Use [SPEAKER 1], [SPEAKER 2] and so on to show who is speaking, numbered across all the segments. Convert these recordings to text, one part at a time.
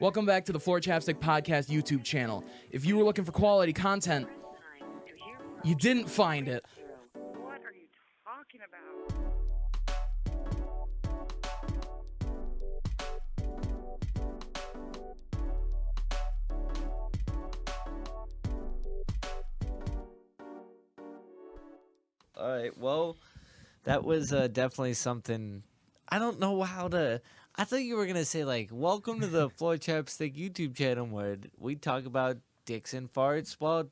[SPEAKER 1] Welcome back to the Floor Chapstick Podcast YouTube channel. If you were looking for quality content, you didn't find it.
[SPEAKER 2] What are you talking about?
[SPEAKER 3] All right, well, that was definitely something. I don't know how to. I thought you were going to say, like, welcome to the Floor Chapstick YouTube channel where we talk about dicks and farts while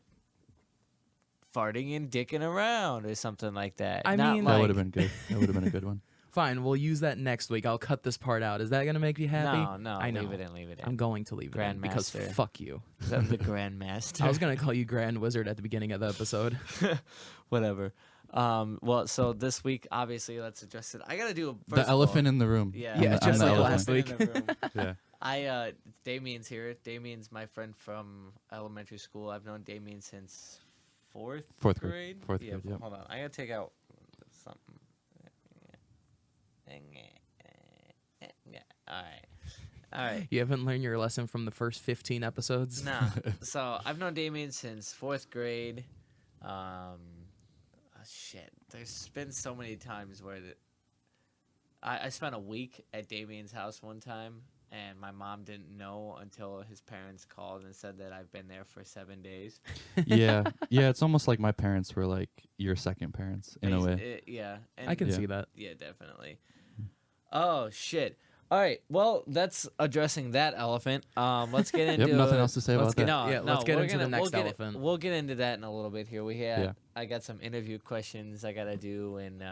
[SPEAKER 3] farting and dicking around or something like that.
[SPEAKER 1] I
[SPEAKER 3] Not
[SPEAKER 1] mean,
[SPEAKER 3] like,
[SPEAKER 4] That would have been good. That would have been a good one.
[SPEAKER 1] Fine, we'll use that next week. I'll cut this part out. Is that going to make you happy?
[SPEAKER 3] No,
[SPEAKER 1] I know.
[SPEAKER 3] leave it in, leave it in.
[SPEAKER 1] I'm going to leave it in because
[SPEAKER 3] Grandmaster.
[SPEAKER 1] fuck you.
[SPEAKER 3] I'm the Grandmaster.
[SPEAKER 1] I was going to call you Grand Wizard at the beginning of the episode.
[SPEAKER 3] Whatever. Well, so this week, obviously, let's address it. I got to do a first
[SPEAKER 4] The
[SPEAKER 3] of all-
[SPEAKER 4] elephant in the room.
[SPEAKER 3] Yeah,
[SPEAKER 1] Yeah,
[SPEAKER 4] I'm
[SPEAKER 1] just
[SPEAKER 4] the
[SPEAKER 1] like
[SPEAKER 4] elephant.
[SPEAKER 1] last week.
[SPEAKER 3] elephant in the room.
[SPEAKER 4] Yeah.
[SPEAKER 3] Damien's here. Damien's my friend from elementary school. I've known Damien since fourth
[SPEAKER 4] Fourth
[SPEAKER 3] grade.
[SPEAKER 4] grade. Fourth grade, yep.
[SPEAKER 3] Hold on, I gotta take out something. All right.
[SPEAKER 1] You haven't learned your lesson from the first 15 episodes?
[SPEAKER 3] Nah. So I've known Damien since fourth grade. Shit. There's been so many times where I spent a week at Damien's house one time, and my mom didn't know until his parents called and said that I've been there for 7 days.
[SPEAKER 4] Yeah. Yeah. It's almost like my parents were like your second parents in a way.
[SPEAKER 3] Yeah. And
[SPEAKER 1] I can
[SPEAKER 4] Yeah.
[SPEAKER 1] see that.
[SPEAKER 3] Yeah, definitely. Oh, shit. All right. Well, that's addressing that elephant. Let's get into
[SPEAKER 4] Yep. Nothing else to say
[SPEAKER 1] let's
[SPEAKER 4] about that.
[SPEAKER 3] No,
[SPEAKER 1] Yeah,
[SPEAKER 3] no,
[SPEAKER 1] let's get
[SPEAKER 3] we're
[SPEAKER 1] into the
[SPEAKER 3] gonna-
[SPEAKER 1] next
[SPEAKER 3] we'll get
[SPEAKER 1] elephant.
[SPEAKER 3] We'll get into that in a little bit here.
[SPEAKER 4] Yeah.
[SPEAKER 3] I got some interview questions I gotta do, and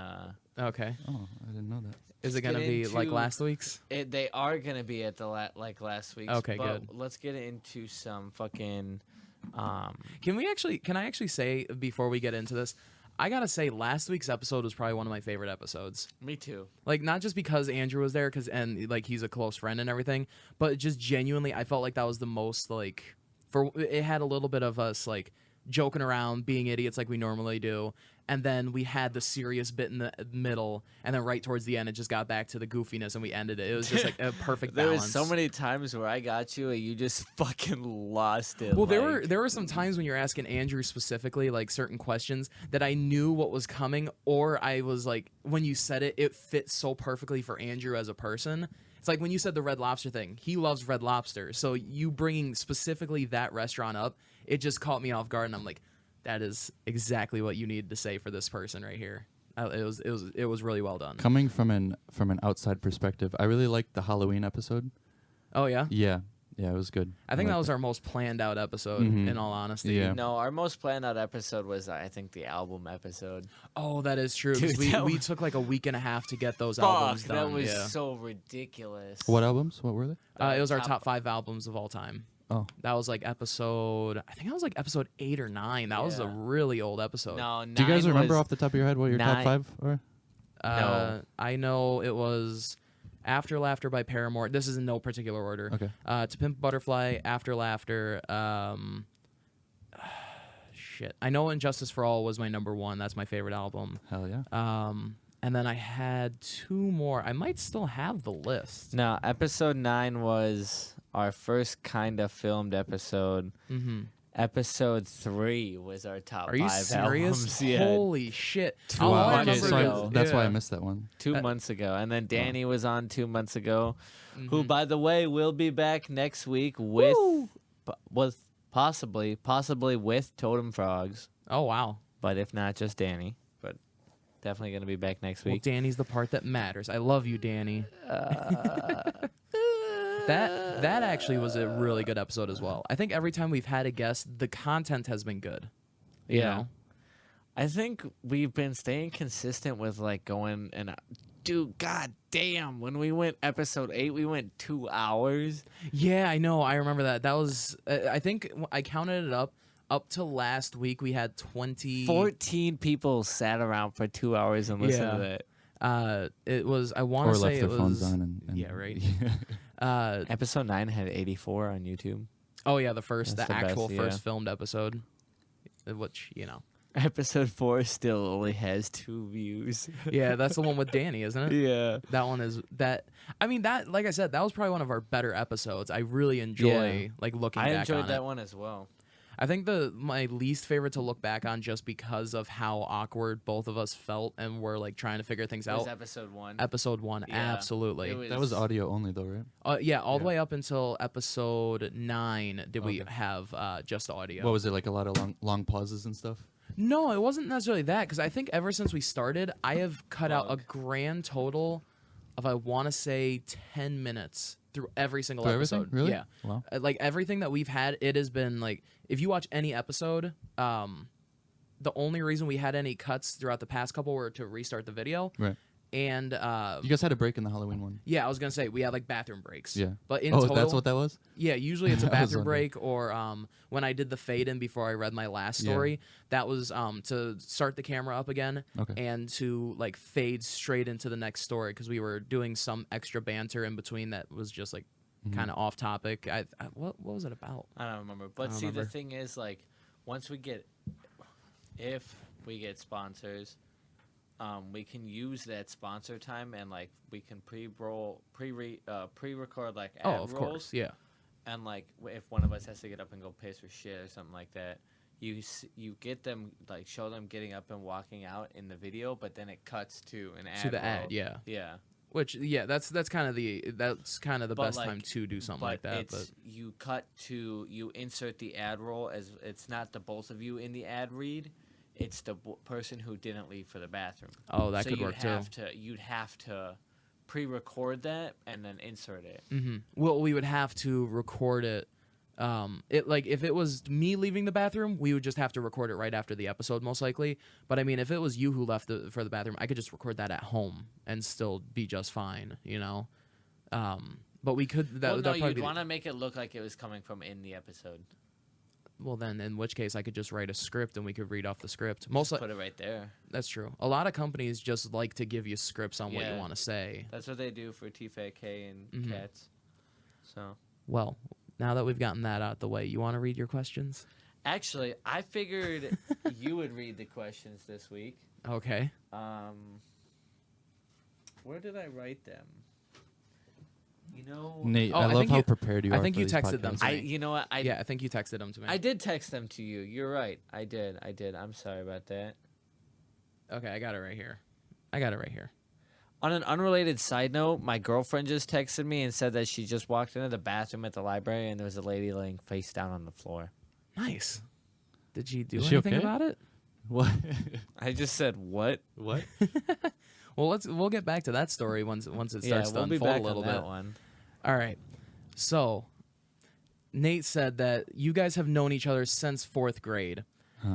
[SPEAKER 1] Okay.
[SPEAKER 4] Oh, I didn't know that.
[SPEAKER 1] Is it
[SPEAKER 3] Let's
[SPEAKER 1] going to
[SPEAKER 3] get
[SPEAKER 1] be like
[SPEAKER 3] into-
[SPEAKER 1] last week's?
[SPEAKER 3] they are gonna be at the like last week's.
[SPEAKER 1] Okay,
[SPEAKER 3] but
[SPEAKER 1] good.
[SPEAKER 3] Let's get into some fucking.
[SPEAKER 1] Can I actually say before we get into this, I gotta say last week's episode was probably one of my favorite episodes.
[SPEAKER 3] Me too.
[SPEAKER 1] Like not just because Andrew was there, and like he's a close friend and everything, but just genuinely, I felt like that was the most like it had a little bit of us like joking around, being idiots like we normally do, and then we had the serious bit in the middle, and then right towards the end, it just got back to the goofiness, and we ended it. It was just like a perfect
[SPEAKER 3] There
[SPEAKER 1] balance.
[SPEAKER 3] was so many times where I got you and you just fucking lost it.
[SPEAKER 1] Well,
[SPEAKER 3] like-
[SPEAKER 1] there were some times when you're asking Andrew specifically like certain questions that I knew what was coming, or I was like, when you said it, it fit so perfectly for Andrew as a person. It's like when you said the Red Lobster thing. He loves Red Lobster, so you bringing specifically that restaurant up, it just caught me off guard, and I'm like, that is exactly what you needed to say for this person right here. It was really well done.
[SPEAKER 4] Coming from an outside perspective, I really liked the Halloween episode.
[SPEAKER 1] Oh yeah,
[SPEAKER 4] Yeah. Yeah, it was good.
[SPEAKER 1] I think that
[SPEAKER 4] liked
[SPEAKER 1] was
[SPEAKER 4] it.
[SPEAKER 1] our most planned out episode.
[SPEAKER 4] Mhm.
[SPEAKER 1] In all honesty.
[SPEAKER 4] Yeah.
[SPEAKER 3] No, our most planned out episode was I think the album episode.
[SPEAKER 1] Oh, that is true. 'Cause
[SPEAKER 3] Dude, that
[SPEAKER 1] we
[SPEAKER 3] was-
[SPEAKER 1] took like a week and a half to get those
[SPEAKER 3] Fuck,
[SPEAKER 1] albums done.
[SPEAKER 3] that was
[SPEAKER 1] yeah.
[SPEAKER 3] so ridiculous.
[SPEAKER 4] What albums? What were they?
[SPEAKER 1] It was our top 5 albums of all time.
[SPEAKER 4] Oh.
[SPEAKER 1] That was like episode 8 or 9. That was a
[SPEAKER 3] Yeah.
[SPEAKER 1] really old episode.
[SPEAKER 3] No,
[SPEAKER 4] Do you guys
[SPEAKER 3] 9
[SPEAKER 4] remember
[SPEAKER 3] was-
[SPEAKER 4] off the top of your head what your top
[SPEAKER 3] nine-
[SPEAKER 4] 5 are?
[SPEAKER 3] No.
[SPEAKER 1] I know it was After Laughter by Paramore. This is in no particular order.
[SPEAKER 4] Okay.
[SPEAKER 1] To Pimp a Butterfly, After Laughter. Shit. I know Injustice for All was my number 1. That's my favorite album.
[SPEAKER 4] Hell yeah.
[SPEAKER 1] And then I had 2 more. I might still have the list.
[SPEAKER 3] No, episode 9 was our first kind of filmed episode.
[SPEAKER 1] Mm-hmm.
[SPEAKER 3] Episode 3 was our top
[SPEAKER 1] Are you
[SPEAKER 3] 5
[SPEAKER 1] serious?
[SPEAKER 3] albums. Yeah,
[SPEAKER 1] Holy shit.
[SPEAKER 3] 2
[SPEAKER 1] All I
[SPEAKER 3] months
[SPEAKER 1] remember-
[SPEAKER 3] ago.
[SPEAKER 4] That's why I
[SPEAKER 1] Yeah.
[SPEAKER 4] missed that one.
[SPEAKER 3] 2 months ago. And then Danny was on 2 months ago, who,
[SPEAKER 1] Mhm.
[SPEAKER 3] by the way, will be back next week with possibly with Totem Frogs.
[SPEAKER 1] Oh, wow.
[SPEAKER 3] But if not, just Danny. But definitely going to be back next
[SPEAKER 1] Well,
[SPEAKER 3] week.
[SPEAKER 1] Danny's the part that matters. I love you, Danny. That actually was a really good episode as well. I think every time we've had a guest, the content has been good. You
[SPEAKER 3] Yeah.
[SPEAKER 1] know?
[SPEAKER 3] I think we've been staying consistent with like going and dude, god damn, when we went episode 8, we went 2 hours.
[SPEAKER 1] Yeah, I know. I remember that. That was, I think I counted it up. Up to last week, we had 20.
[SPEAKER 3] 14 people sat around for 2 hours and listened
[SPEAKER 1] Yeah.
[SPEAKER 3] to that.
[SPEAKER 1] It was, I want
[SPEAKER 4] Or
[SPEAKER 1] to say
[SPEAKER 4] left
[SPEAKER 1] it
[SPEAKER 4] their
[SPEAKER 1] was.
[SPEAKER 4] phones on. And
[SPEAKER 1] Yeah, right.
[SPEAKER 4] Yeah.
[SPEAKER 3] Episode 9 had 84 on YouTube.
[SPEAKER 1] Oh, yeah, the
[SPEAKER 3] That's the
[SPEAKER 1] actual
[SPEAKER 3] best,
[SPEAKER 1] first
[SPEAKER 3] yeah.
[SPEAKER 1] filmed episode. Which, you know.
[SPEAKER 3] Episode 4 still only has 2 views.
[SPEAKER 1] Yeah, that's the one with Danny, isn't it?
[SPEAKER 3] Yeah.
[SPEAKER 1] That one is that. I mean, that, like I said, that was probably one of our better episodes. I really enjoy like looking
[SPEAKER 3] I
[SPEAKER 1] back
[SPEAKER 3] enjoyed
[SPEAKER 1] on
[SPEAKER 3] that
[SPEAKER 1] it.
[SPEAKER 3] one as well.
[SPEAKER 1] I think my least favorite to look back on, just because of how awkward both of us felt and we're like trying to figure things
[SPEAKER 3] It was
[SPEAKER 1] out.
[SPEAKER 3] episode 1.
[SPEAKER 1] Episode 1,
[SPEAKER 3] Yeah,
[SPEAKER 1] absolutely.
[SPEAKER 3] it
[SPEAKER 4] That was audio only though, right?
[SPEAKER 1] Yeah, all the
[SPEAKER 4] Yeah.
[SPEAKER 1] way up until episode 9 did we
[SPEAKER 4] Okay.
[SPEAKER 1] have just audio.
[SPEAKER 4] What was it, like a lot of long pauses and stuff?
[SPEAKER 1] No, it wasn't necessarily that, because I think ever since we started, I have cut out a
[SPEAKER 3] Plug.
[SPEAKER 1] grand total of, I want to say, 10 minutes through every single
[SPEAKER 4] Through everything?
[SPEAKER 1] episode.
[SPEAKER 4] Really?
[SPEAKER 1] Yeah.
[SPEAKER 4] Wow.
[SPEAKER 1] Like everything that we've had, it has been like, if you watch any episode, the only reason we had any cuts throughout the past couple were to restart the video.
[SPEAKER 4] Right.
[SPEAKER 1] And
[SPEAKER 4] You guys had a break in the Halloween one.
[SPEAKER 1] yeah, I was gonna say we had like bathroom breaks.
[SPEAKER 4] Yeah.
[SPEAKER 1] But in
[SPEAKER 4] Oh,
[SPEAKER 1] total,
[SPEAKER 4] that's what that was?
[SPEAKER 1] yeah, usually it's a
[SPEAKER 4] I was
[SPEAKER 1] bathroom
[SPEAKER 4] wondering.
[SPEAKER 1] break, or when I did the fade in before I read my last
[SPEAKER 4] Yeah.
[SPEAKER 1] story, that was to start the camera up again
[SPEAKER 4] Okay.
[SPEAKER 1] and to like fade straight into the next story, because we were doing some extra banter in between that was just like
[SPEAKER 4] Mm-hmm.
[SPEAKER 1] kind of off topic. What was it about?
[SPEAKER 3] I don't remember. But
[SPEAKER 1] don't
[SPEAKER 3] see, the
[SPEAKER 1] remember.
[SPEAKER 3] thing is, like, if we get sponsors, we can use that sponsor time and like we can pre-record like ad
[SPEAKER 1] Oh, of
[SPEAKER 3] rolls.
[SPEAKER 1] course, yeah.
[SPEAKER 3] And like if one of us has to get up and go piss for shit or something like that, you get them, like, show them getting up and walking out in the video, but then it cuts to an ad.
[SPEAKER 1] To the
[SPEAKER 3] roll.
[SPEAKER 1] ad, yeah.
[SPEAKER 3] Yeah.
[SPEAKER 1] Which that's kind of the
[SPEAKER 3] But,
[SPEAKER 1] best
[SPEAKER 3] like,
[SPEAKER 1] time to do something like
[SPEAKER 3] But
[SPEAKER 1] that.
[SPEAKER 3] it's you insert the ad roll as it's not the both of you in the ad read, it's the person who didn't leave for the bathroom.
[SPEAKER 1] Oh, that
[SPEAKER 3] so
[SPEAKER 1] could
[SPEAKER 3] you'd
[SPEAKER 1] work too.
[SPEAKER 3] You'd have to pre-record that and then insert it.
[SPEAKER 1] Mm-hmm. Well, we would have to record it. It like if it was me leaving the bathroom, we would just have to record it right after the episode, most likely. But I mean, if it was you who left for the bathroom, I could just record that at home and still be just fine, you know. But we could.
[SPEAKER 3] Well, no,
[SPEAKER 1] that'd probably
[SPEAKER 3] you'd
[SPEAKER 1] be
[SPEAKER 3] want to make it look like it was coming from in the episode.
[SPEAKER 1] well, then in which case I could just write a script and we could read off the script.
[SPEAKER 3] Put it right there.
[SPEAKER 1] That's true. A lot of companies just like to give you scripts on what you
[SPEAKER 3] Yeah.
[SPEAKER 1] want to say.
[SPEAKER 3] That's what they do for TFK and
[SPEAKER 1] Mhm.
[SPEAKER 3] cats. So
[SPEAKER 1] Well, now that we've gotten that out the way, you want to read your questions?
[SPEAKER 3] actually, I figured you would read the questions this week.
[SPEAKER 1] Okay.
[SPEAKER 3] Where did I write them? You know,
[SPEAKER 4] Nate,
[SPEAKER 1] Oh,
[SPEAKER 4] I
[SPEAKER 1] I
[SPEAKER 4] love
[SPEAKER 1] think
[SPEAKER 4] how
[SPEAKER 1] you-
[SPEAKER 4] prepared you
[SPEAKER 1] I
[SPEAKER 4] are.
[SPEAKER 1] think
[SPEAKER 4] for
[SPEAKER 1] you
[SPEAKER 4] these
[SPEAKER 1] texted them
[SPEAKER 4] podcasts.
[SPEAKER 1] to me.
[SPEAKER 3] you know what?
[SPEAKER 1] Yeah, I think you texted them to me.
[SPEAKER 3] I did text them to you. You're right. I did. I'm sorry about that.
[SPEAKER 1] Okay, I got it right here.
[SPEAKER 3] On an unrelated side note, my girlfriend just texted me and said that she just walked into the bathroom at the library and there was a lady laying face down on the floor.
[SPEAKER 1] Nice. Did she do
[SPEAKER 4] Is she
[SPEAKER 1] anything
[SPEAKER 4] okay?
[SPEAKER 1] about it?
[SPEAKER 4] What?
[SPEAKER 3] I just said, what?
[SPEAKER 4] What?
[SPEAKER 1] Well, we'll get back to that story once it starts to
[SPEAKER 3] we'll be
[SPEAKER 1] unfold
[SPEAKER 3] back
[SPEAKER 1] a little
[SPEAKER 3] on that
[SPEAKER 1] bit.
[SPEAKER 3] one.
[SPEAKER 1] All right. So, Nate said that you guys have known each other since 4th grade,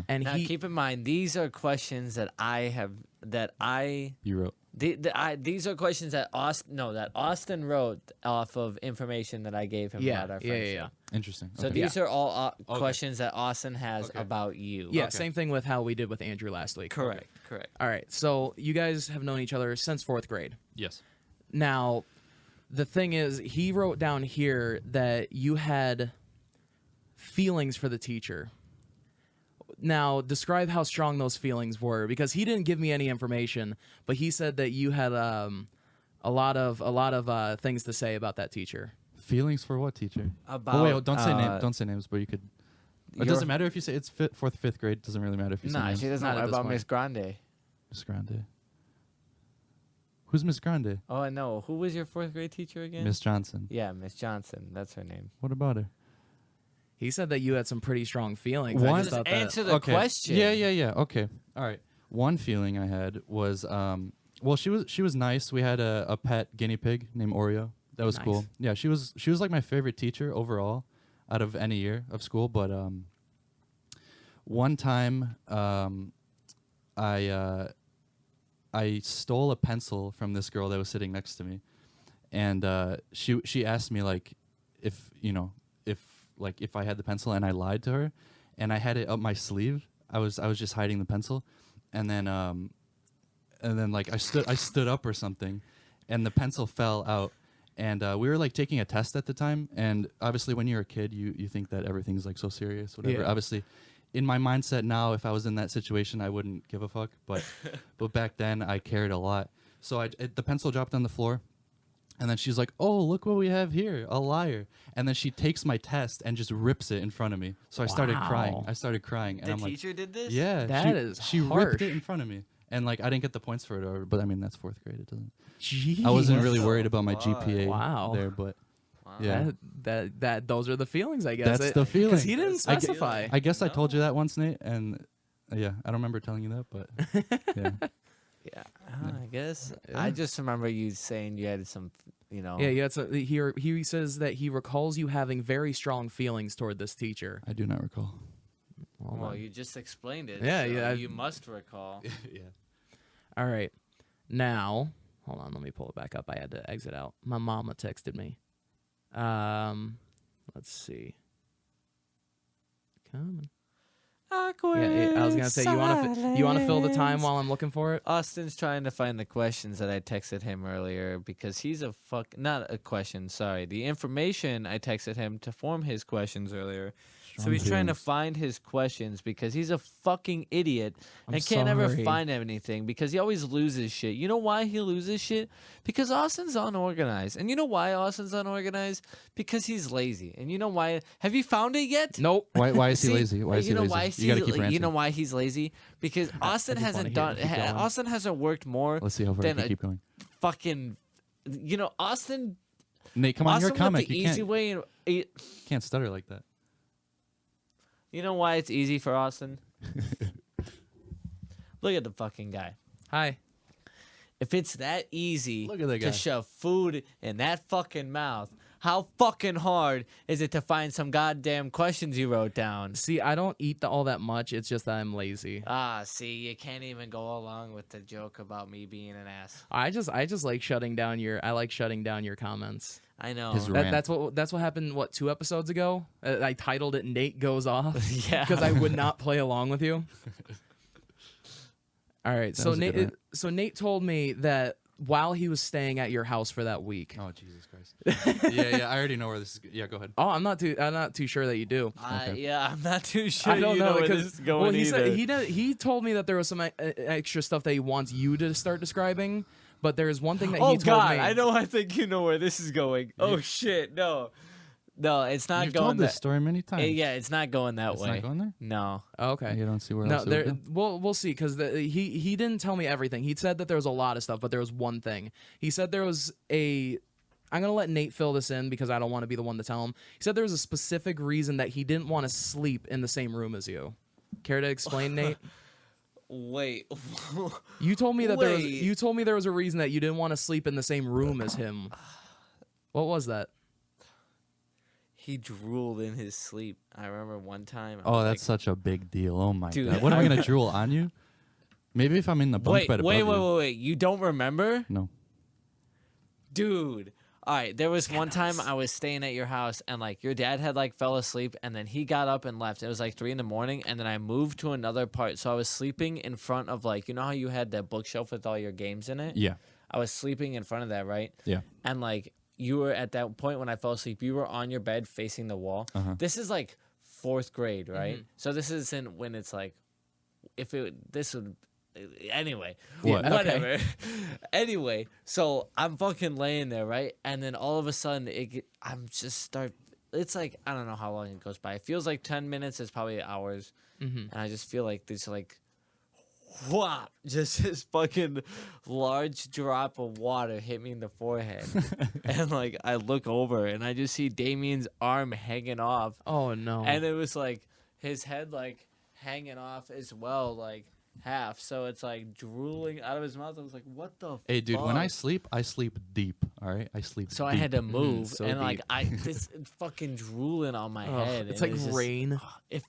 [SPEAKER 1] and
[SPEAKER 3] Now, keep in mind, these are questions that
[SPEAKER 4] You wrote.
[SPEAKER 3] these are questions that Austin wrote off of information that I gave him about our friendship.
[SPEAKER 1] yeah.
[SPEAKER 4] Interesting.
[SPEAKER 3] So
[SPEAKER 4] Okay.
[SPEAKER 3] these are all
[SPEAKER 4] Okay.
[SPEAKER 3] questions that Austin has
[SPEAKER 4] Okay.
[SPEAKER 3] about you.
[SPEAKER 1] Yeah,
[SPEAKER 4] Okay.
[SPEAKER 1] same thing with how we did with Andrew last week.
[SPEAKER 3] Correct.
[SPEAKER 1] All right. So you guys have known each other since 4th grade.
[SPEAKER 4] Yes.
[SPEAKER 1] Now, the thing is, he wrote down here that you had feelings for the teacher. Now, describe how strong those feelings were, because he didn't give me any information, but he said that you had a lot of things to say about that teacher.
[SPEAKER 4] Feelings for what, teacher?
[SPEAKER 3] About
[SPEAKER 4] Oh wait, don't say names. Don't say names, but you could. It
[SPEAKER 3] your-
[SPEAKER 4] doesn't matter if you say it's 4th, 5th grade. It doesn't really matter if you say
[SPEAKER 3] Nah,
[SPEAKER 4] names.
[SPEAKER 3] she doesn't
[SPEAKER 1] Not
[SPEAKER 3] know
[SPEAKER 1] at this
[SPEAKER 3] about
[SPEAKER 1] point.
[SPEAKER 3] Miss Grande.
[SPEAKER 4] Miss Grande. Who's Miss Grande?
[SPEAKER 3] Oh, I know. Who was your 4th grade teacher again?
[SPEAKER 4] Miss Johnson.
[SPEAKER 3] Yeah, Miss Johnson. That's her name.
[SPEAKER 4] What about her?
[SPEAKER 1] He said that you had some pretty strong feelings.
[SPEAKER 4] One-
[SPEAKER 1] I
[SPEAKER 3] Just
[SPEAKER 1] just thought
[SPEAKER 3] answer
[SPEAKER 1] that.
[SPEAKER 3] the
[SPEAKER 4] Okay.
[SPEAKER 3] question.
[SPEAKER 4] Yeah. Okay. All right. One feeling I had was, well, she was nice. We had a pet guinea pig named Oreo. That was
[SPEAKER 1] Nice.
[SPEAKER 4] cool. Yeah, she was like my favorite teacher overall, out of any year of school. But one time, I stole a pencil from this girl that was sitting next to me, and she asked me like if I had the pencil, and I lied to her, and I had it up my sleeve. I was just hiding the pencil, and then like I stood up or something, and the pencil fell out. And we were like taking a test at the time, and obviously when you're a kid, you think that everything's like so serious, whatever.
[SPEAKER 1] Yeah.
[SPEAKER 4] Obviously, in my mindset now, if I was in that situation, I wouldn't give a fuck. But back then, I cared a lot. So the pencil dropped on the floor. And then she's like, "Oh, look what we have here, a liar." And then she takes my test and just rips it in front of me. So I started crying.
[SPEAKER 1] Wow.
[SPEAKER 4] And
[SPEAKER 3] The
[SPEAKER 4] I'm like,
[SPEAKER 3] teacher did this?
[SPEAKER 4] "Yeah,
[SPEAKER 1] That is
[SPEAKER 4] she
[SPEAKER 1] harsh.
[SPEAKER 4] ripped it in front of me." And like I didn't get the points for it, but I mean that's 4th grade. It doesn't.
[SPEAKER 1] Jeez.
[SPEAKER 4] I wasn't really
[SPEAKER 3] the
[SPEAKER 4] worried about my
[SPEAKER 3] fuck?
[SPEAKER 4] GPA
[SPEAKER 1] Wow.
[SPEAKER 4] there, but
[SPEAKER 3] Wow.
[SPEAKER 4] yeah,
[SPEAKER 1] Those are the feelings, I guess.
[SPEAKER 4] that's the feeling.
[SPEAKER 1] Because he didn't
[SPEAKER 3] I gue-
[SPEAKER 1] specify.
[SPEAKER 4] I guess I told you
[SPEAKER 3] No.
[SPEAKER 4] that once, Nate, and yeah, I don't remember telling you that, but yeah.
[SPEAKER 3] Yeah, I guess.
[SPEAKER 1] Yeah.
[SPEAKER 3] I just remember you saying you had some,
[SPEAKER 1] Yeah, he says that he recalls you having very strong feelings toward this teacher.
[SPEAKER 4] I do not recall.
[SPEAKER 3] Well,
[SPEAKER 1] then.
[SPEAKER 3] you just explained it.
[SPEAKER 1] Yeah,
[SPEAKER 3] so
[SPEAKER 1] yeah,
[SPEAKER 3] You must recall.
[SPEAKER 4] Yeah.
[SPEAKER 1] All right. Now, hold on, let me pull it back up. I had to exit out. My mama texted me. Let's see. Coming. Yeah, I was gonna say you want to fill the time while I'm looking for it.
[SPEAKER 3] Austin's trying to find the questions that I texted him earlier because he's not a question, sorry. The information I texted him to form his questions earlier. So
[SPEAKER 4] Strong
[SPEAKER 3] he's trying to
[SPEAKER 4] feelings.
[SPEAKER 3] find his questions because he's a fucking idiot
[SPEAKER 1] I'm
[SPEAKER 3] and can't ever
[SPEAKER 1] sorry.
[SPEAKER 3] find anything because he always loses shit. You know why he loses shit? Because Austin's unorganized. And you know why Austin's unorganized? Because he's lazy. And you know why? Have you found it yet?
[SPEAKER 1] Nope.
[SPEAKER 4] Why is he
[SPEAKER 3] See,
[SPEAKER 4] lazy? Why is he
[SPEAKER 3] you know
[SPEAKER 4] lazy?
[SPEAKER 3] why
[SPEAKER 4] You gotta keep your
[SPEAKER 3] you know
[SPEAKER 4] answer.
[SPEAKER 3] why he's lazy? Because Austin
[SPEAKER 1] just
[SPEAKER 3] hasn't
[SPEAKER 1] wanna hear
[SPEAKER 3] done.
[SPEAKER 1] it. Keep going.
[SPEAKER 3] Austin hasn't worked more
[SPEAKER 4] Let's see how far I
[SPEAKER 3] than
[SPEAKER 4] can
[SPEAKER 3] a
[SPEAKER 4] keep going.
[SPEAKER 3] fucking. Austin.
[SPEAKER 4] Nate, come on, you're
[SPEAKER 3] Austin
[SPEAKER 4] a
[SPEAKER 3] went
[SPEAKER 4] comic.
[SPEAKER 3] the
[SPEAKER 4] You
[SPEAKER 3] easy way. And
[SPEAKER 4] can't stutter like that.
[SPEAKER 3] you know why it's easy for Austin? Look at the fucking guy.
[SPEAKER 1] Hi.
[SPEAKER 3] If it's that easy
[SPEAKER 4] Look at that guy.
[SPEAKER 3] to shove food in that fucking mouth, how fucking hard is it to find some goddamn questions you wrote down?
[SPEAKER 1] See, I don't eat all that much. It's just that I'm lazy.
[SPEAKER 3] See, you can't even go along with the joke about me being an ass.
[SPEAKER 1] I just like shutting down your. I like shutting down your comments.
[SPEAKER 3] I know.
[SPEAKER 4] His rant.
[SPEAKER 1] That's what happened. What, 2 episodes ago? I titled it "Nate Goes Off"
[SPEAKER 3] Yeah.
[SPEAKER 1] because I would not play along with you. All right,
[SPEAKER 4] That
[SPEAKER 1] so
[SPEAKER 4] was a good
[SPEAKER 1] Nate.
[SPEAKER 4] rant.
[SPEAKER 1] So Nate told me that while he was staying at your house for that week.
[SPEAKER 4] Oh Jesus Christ. yeah, I already know where this is. Yeah, go ahead.
[SPEAKER 1] Oh, I'm not too sure that you do.
[SPEAKER 4] Okay.
[SPEAKER 3] Yeah, I'm not too sure.
[SPEAKER 1] I don't
[SPEAKER 3] you
[SPEAKER 1] know
[SPEAKER 3] where
[SPEAKER 1] because
[SPEAKER 3] this is going
[SPEAKER 1] well, he
[SPEAKER 3] either.
[SPEAKER 1] said he told me that there was some extra stuff that he wants you to start describing, but there's one thing that
[SPEAKER 3] Oh
[SPEAKER 1] he told
[SPEAKER 3] God,
[SPEAKER 1] me.
[SPEAKER 3] I know. I think you know where this is going. Oh shit, no, it's not
[SPEAKER 4] You've
[SPEAKER 3] going
[SPEAKER 4] told
[SPEAKER 3] that.
[SPEAKER 4] this story many times.
[SPEAKER 3] Yeah, it's not going that
[SPEAKER 4] It's
[SPEAKER 3] way.
[SPEAKER 4] not going there.
[SPEAKER 3] No.
[SPEAKER 1] Oh, okay.
[SPEAKER 4] You don't see where
[SPEAKER 1] No,
[SPEAKER 4] else it would go?
[SPEAKER 1] we'll see because he didn't tell me everything. He said that there was a lot of stuff, but there was one thing. He said there was a. I'm gonna let Nate fill this in because I don't want to be the one to tell him. He said there was a specific reason that he didn't want to sleep in the same room as you. Care to explain, Nate?
[SPEAKER 3] Wait.
[SPEAKER 1] You told me that
[SPEAKER 3] Wait.
[SPEAKER 1] there was a reason that you didn't want to sleep in the same room as him. What was that?
[SPEAKER 3] He drooled in his sleep. I remember one time. I
[SPEAKER 4] Oh,
[SPEAKER 3] was
[SPEAKER 4] that's such a big deal. Oh my
[SPEAKER 3] Dude,
[SPEAKER 4] God. What am I gonna drool on you? Maybe if I'm in the bunk
[SPEAKER 3] Wait,
[SPEAKER 4] bed above
[SPEAKER 3] wait,
[SPEAKER 4] you.
[SPEAKER 3] wait, wait. You don't remember?
[SPEAKER 4] No.
[SPEAKER 3] Dude. All right, there was one time I was staying at your house and like your dad had like fell asleep and then he got up and left. It was like 3 a.m. and then I moved to another part. So I was sleeping in front of like, you know how you had that bookshelf with all your games in it?
[SPEAKER 4] Yeah.
[SPEAKER 3] I was sleeping in front of that, right?
[SPEAKER 4] Yeah.
[SPEAKER 3] And like you were at that point when I fell asleep, you were on your bed facing the wall.
[SPEAKER 4] Uh-huh.
[SPEAKER 3] This is like 4th grade, right? So this isn't when it's like anyway,
[SPEAKER 4] What?
[SPEAKER 3] whatever. Anyway, so I'm fucking laying there, right? And then all of a sudden, it's like, I don't know how long it goes by. It feels like 10 minutes. It's probably hours.
[SPEAKER 1] Mhm.
[SPEAKER 3] And I just feel like this, like, whop, just this fucking large drop of water hit me in the forehead. And, like, I look over and I just see Damien's arm hanging off.
[SPEAKER 1] Oh no.
[SPEAKER 3] And it was, like, his head, like, hanging off as well, like, half. So it's, like, drooling out of his mouth. I was like, what the
[SPEAKER 4] Hey, dude, when I
[SPEAKER 3] fuck?
[SPEAKER 4] sleep deep. All right, I sleep.
[SPEAKER 3] So I
[SPEAKER 4] deep.
[SPEAKER 3] had to move,
[SPEAKER 1] so
[SPEAKER 3] and like
[SPEAKER 1] deep.
[SPEAKER 3] this fucking drooling on my
[SPEAKER 1] Ugh,
[SPEAKER 3] head.
[SPEAKER 1] it's
[SPEAKER 3] and
[SPEAKER 1] like
[SPEAKER 3] just-
[SPEAKER 1] rain.
[SPEAKER 3] it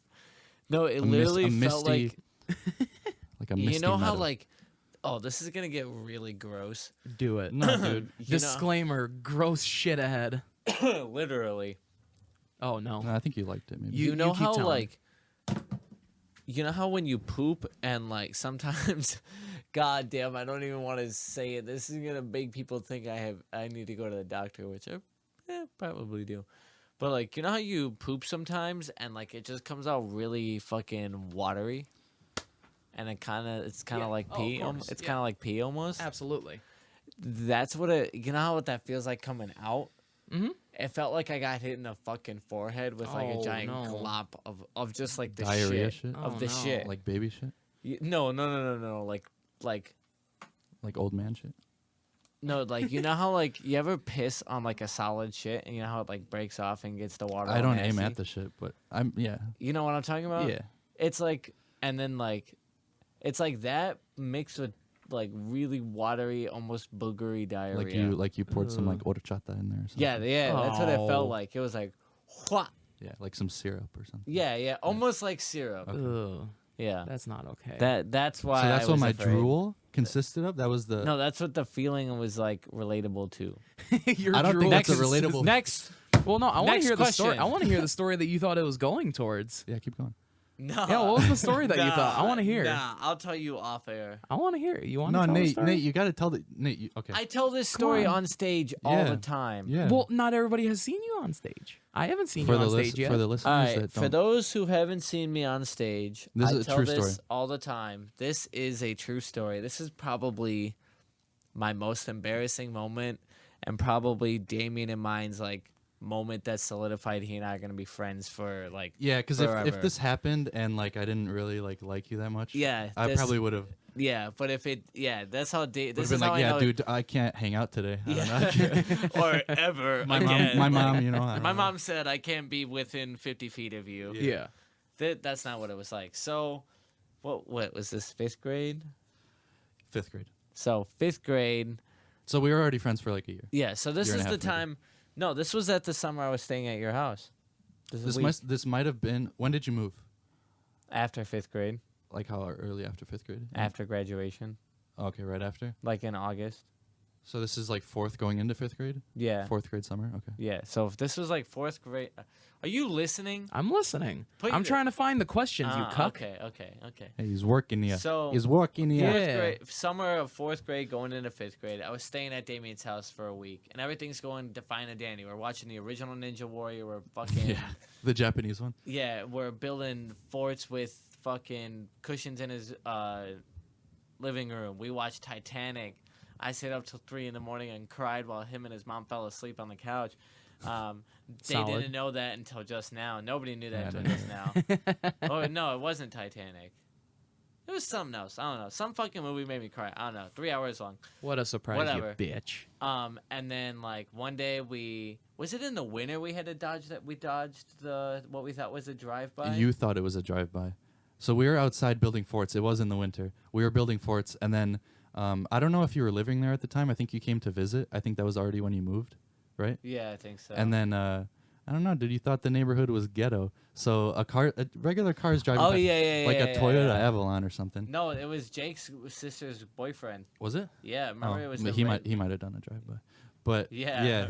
[SPEAKER 4] A
[SPEAKER 3] literally
[SPEAKER 4] misty,
[SPEAKER 3] felt like
[SPEAKER 4] like a misty.
[SPEAKER 3] you know how
[SPEAKER 4] meadow.
[SPEAKER 3] like, oh, this is gonna get really gross.
[SPEAKER 1] Do it.
[SPEAKER 4] No, dude.
[SPEAKER 3] You
[SPEAKER 1] Disclaimer: gross shit ahead.
[SPEAKER 3] know, literally.
[SPEAKER 1] Oh no.
[SPEAKER 4] No, I think you liked it. Maybe.
[SPEAKER 1] You-
[SPEAKER 3] You know
[SPEAKER 1] keep
[SPEAKER 3] how
[SPEAKER 1] telling.
[SPEAKER 3] like, you know how when you poop and like sometimes, god damn, I don't even want to say it. This is gonna make people think I need to go to the doctor, which I probably do. But like, you know how you poop sometimes and like it just comes out really fucking watery, and it's kind of like
[SPEAKER 1] of
[SPEAKER 3] pee.
[SPEAKER 1] course,
[SPEAKER 3] It's
[SPEAKER 1] yeah.
[SPEAKER 3] kind of like pee almost.
[SPEAKER 1] Absolutely.
[SPEAKER 3] That's what it. You know how what that feels like coming out.
[SPEAKER 1] Mm-hmm.
[SPEAKER 3] It felt like I got hit in the fucking forehead with like a
[SPEAKER 1] Oh,
[SPEAKER 3] giant
[SPEAKER 1] no.
[SPEAKER 3] glop of just like the
[SPEAKER 4] Diarrhea
[SPEAKER 3] shit,
[SPEAKER 4] shit?
[SPEAKER 3] of
[SPEAKER 1] Oh,
[SPEAKER 3] the
[SPEAKER 1] no.
[SPEAKER 3] shit.
[SPEAKER 4] Like baby shit?
[SPEAKER 3] No, like
[SPEAKER 4] Like old man shit?
[SPEAKER 3] no, like you know how like you ever piss on like a solid shit and you know how it like breaks off and gets the water.
[SPEAKER 4] I
[SPEAKER 3] all
[SPEAKER 4] don't aim
[SPEAKER 3] nasty?
[SPEAKER 4] at the shit, but I'm yeah.
[SPEAKER 3] You know what I'm talking about?
[SPEAKER 4] Yeah.
[SPEAKER 3] It's like, and then like, it's like that mixed with like really watery, almost boogery diarrhea.
[SPEAKER 4] Like you poured some like
[SPEAKER 1] Ugh.
[SPEAKER 4] horchata in there or something.
[SPEAKER 3] yeah, that's what it
[SPEAKER 1] Oh.
[SPEAKER 3] felt like. It was like, wha.
[SPEAKER 4] Yeah, like some syrup or something.
[SPEAKER 3] Yeah, almost like syrup.
[SPEAKER 1] Ugh,
[SPEAKER 3] Yeah,
[SPEAKER 1] that's not okay.
[SPEAKER 3] that's why.
[SPEAKER 4] So that's
[SPEAKER 3] I
[SPEAKER 4] what
[SPEAKER 3] was
[SPEAKER 4] my
[SPEAKER 3] afraid.
[SPEAKER 4] drool consisted of? That was the
[SPEAKER 3] No, that's what the feeling was like relatable to.
[SPEAKER 1] Your
[SPEAKER 4] I don't think
[SPEAKER 1] drool
[SPEAKER 4] that's a
[SPEAKER 1] consists-
[SPEAKER 4] relatable-
[SPEAKER 3] Next,
[SPEAKER 1] Well, no, I want to
[SPEAKER 3] Next
[SPEAKER 1] hear the story.
[SPEAKER 3] question.
[SPEAKER 1] I want to hear the story that you thought it was going towards.
[SPEAKER 4] Yeah, keep going.
[SPEAKER 3] no.
[SPEAKER 1] Yeah, what was the story that you thought? I wanna hear.
[SPEAKER 3] Nah, I'll tell you off air.
[SPEAKER 1] I want to hear it. You want
[SPEAKER 4] No,
[SPEAKER 1] to tell the
[SPEAKER 4] Nate,
[SPEAKER 1] story?
[SPEAKER 4] Nate, you got to tell the Nate. Okay.
[SPEAKER 3] I tell this story
[SPEAKER 1] on.
[SPEAKER 3] on stage all
[SPEAKER 4] Yeah.
[SPEAKER 3] the time.
[SPEAKER 4] yeah.
[SPEAKER 1] Well, not everybody has seen you on stage. I haven't seen
[SPEAKER 4] for
[SPEAKER 1] you
[SPEAKER 4] the
[SPEAKER 1] on stage yet.
[SPEAKER 4] for the listeners
[SPEAKER 3] All right,
[SPEAKER 4] that
[SPEAKER 3] for
[SPEAKER 4] don't.
[SPEAKER 3] those who haven't seen me on stage,
[SPEAKER 4] This
[SPEAKER 3] I
[SPEAKER 4] is a
[SPEAKER 3] tell
[SPEAKER 4] true
[SPEAKER 3] this
[SPEAKER 4] story.
[SPEAKER 3] all the time. This is a true story. This is probably my most embarrassing moment, and probably Damien and mine's like moment that solidified he and I are gonna be friends for like.
[SPEAKER 4] Yeah, because if
[SPEAKER 3] forever.
[SPEAKER 4] this happened and like I didn't really like you that much,
[SPEAKER 3] Yeah,
[SPEAKER 4] I
[SPEAKER 3] this-
[SPEAKER 4] probably would have
[SPEAKER 3] Yeah, but if it, that's how this
[SPEAKER 4] been
[SPEAKER 3] is
[SPEAKER 4] like,
[SPEAKER 3] how I
[SPEAKER 4] yeah,
[SPEAKER 3] know.
[SPEAKER 4] dude, I can't hang out today. I don't know.
[SPEAKER 3] or ever
[SPEAKER 4] my
[SPEAKER 3] again.
[SPEAKER 4] mom, you know. I don't
[SPEAKER 3] My
[SPEAKER 4] know.
[SPEAKER 3] mom said I can't be within 50 feet of you.
[SPEAKER 1] Yeah.
[SPEAKER 3] That's not what it was like. So, what was this, 5th grade?
[SPEAKER 4] 5th grade.
[SPEAKER 3] So 5th grade.
[SPEAKER 4] So we were already friends for like a year.
[SPEAKER 3] Yeah. So this
[SPEAKER 4] Year and
[SPEAKER 3] is
[SPEAKER 4] a
[SPEAKER 3] the
[SPEAKER 4] half, maybe.
[SPEAKER 3] time. No, this was at the summer I was staying at your house.
[SPEAKER 4] This might have been. When did you move?
[SPEAKER 3] After 5th grade,
[SPEAKER 4] Like how early after 5th grade?
[SPEAKER 3] after graduation,
[SPEAKER 4] Okay, right after.
[SPEAKER 3] like in August.
[SPEAKER 4] So this is like 4th going into 5th grade.
[SPEAKER 3] Yeah.
[SPEAKER 4] 4th grade summer. Okay.
[SPEAKER 3] Yeah. So if this was like 4th grade, are you listening?
[SPEAKER 1] I'm listening.
[SPEAKER 3] Put
[SPEAKER 1] I'm
[SPEAKER 3] your-
[SPEAKER 1] trying to find the questions, you cuck.
[SPEAKER 3] Okay.
[SPEAKER 4] Hey, he's working here.
[SPEAKER 3] So-
[SPEAKER 4] he's working here.
[SPEAKER 1] Yeah.
[SPEAKER 3] 4th grade, summer of 4th grade, going into 5th grade. I was staying at Damien's house for a week, and everything's going to fine and dandy. We're watching the original Ninja Warrior. We're fucking
[SPEAKER 4] Yeah, the Japanese one.
[SPEAKER 3] yeah. We're building forts with fucking cushions in his living room. We watched Titanic. I stayed up till 3 a.m. and cried while him and his mom fell asleep on the couch. They
[SPEAKER 1] Solid.
[SPEAKER 3] didn't know that until just now. Nobody knew that
[SPEAKER 4] Yeah,
[SPEAKER 3] until
[SPEAKER 4] no.
[SPEAKER 3] just now. Oh no, it wasn't Titanic. It was something else. I don't know. Some fucking movie made me cry. I don't know. 3 hours long.
[SPEAKER 1] What a surprise,
[SPEAKER 3] Whatever.
[SPEAKER 1] you bitch.
[SPEAKER 3] And then like one day was it in the winter we had to dodged the what we thought was a drive-by?
[SPEAKER 4] You thought it was a drive-by. So we were outside building forts. It was in the winter. We were building forts, and then I don't know if you were living there at the time. I think you came to visit. I think that was already when you moved, right?
[SPEAKER 3] Yeah, I think so.
[SPEAKER 4] And then I don't know, dude. You thought the neighborhood was ghetto, so a regular car is driving.
[SPEAKER 3] Oh,
[SPEAKER 4] by,
[SPEAKER 3] yeah,
[SPEAKER 4] like
[SPEAKER 3] yeah,
[SPEAKER 4] a
[SPEAKER 3] yeah,
[SPEAKER 4] Toyota
[SPEAKER 3] yeah.
[SPEAKER 4] Avalon or something.
[SPEAKER 3] No, it was Jake's sister's boyfriend.
[SPEAKER 4] Was it?
[SPEAKER 3] Yeah, remember it was.
[SPEAKER 4] but
[SPEAKER 3] the red-
[SPEAKER 4] he might have done a drive-by, but
[SPEAKER 3] Yeah.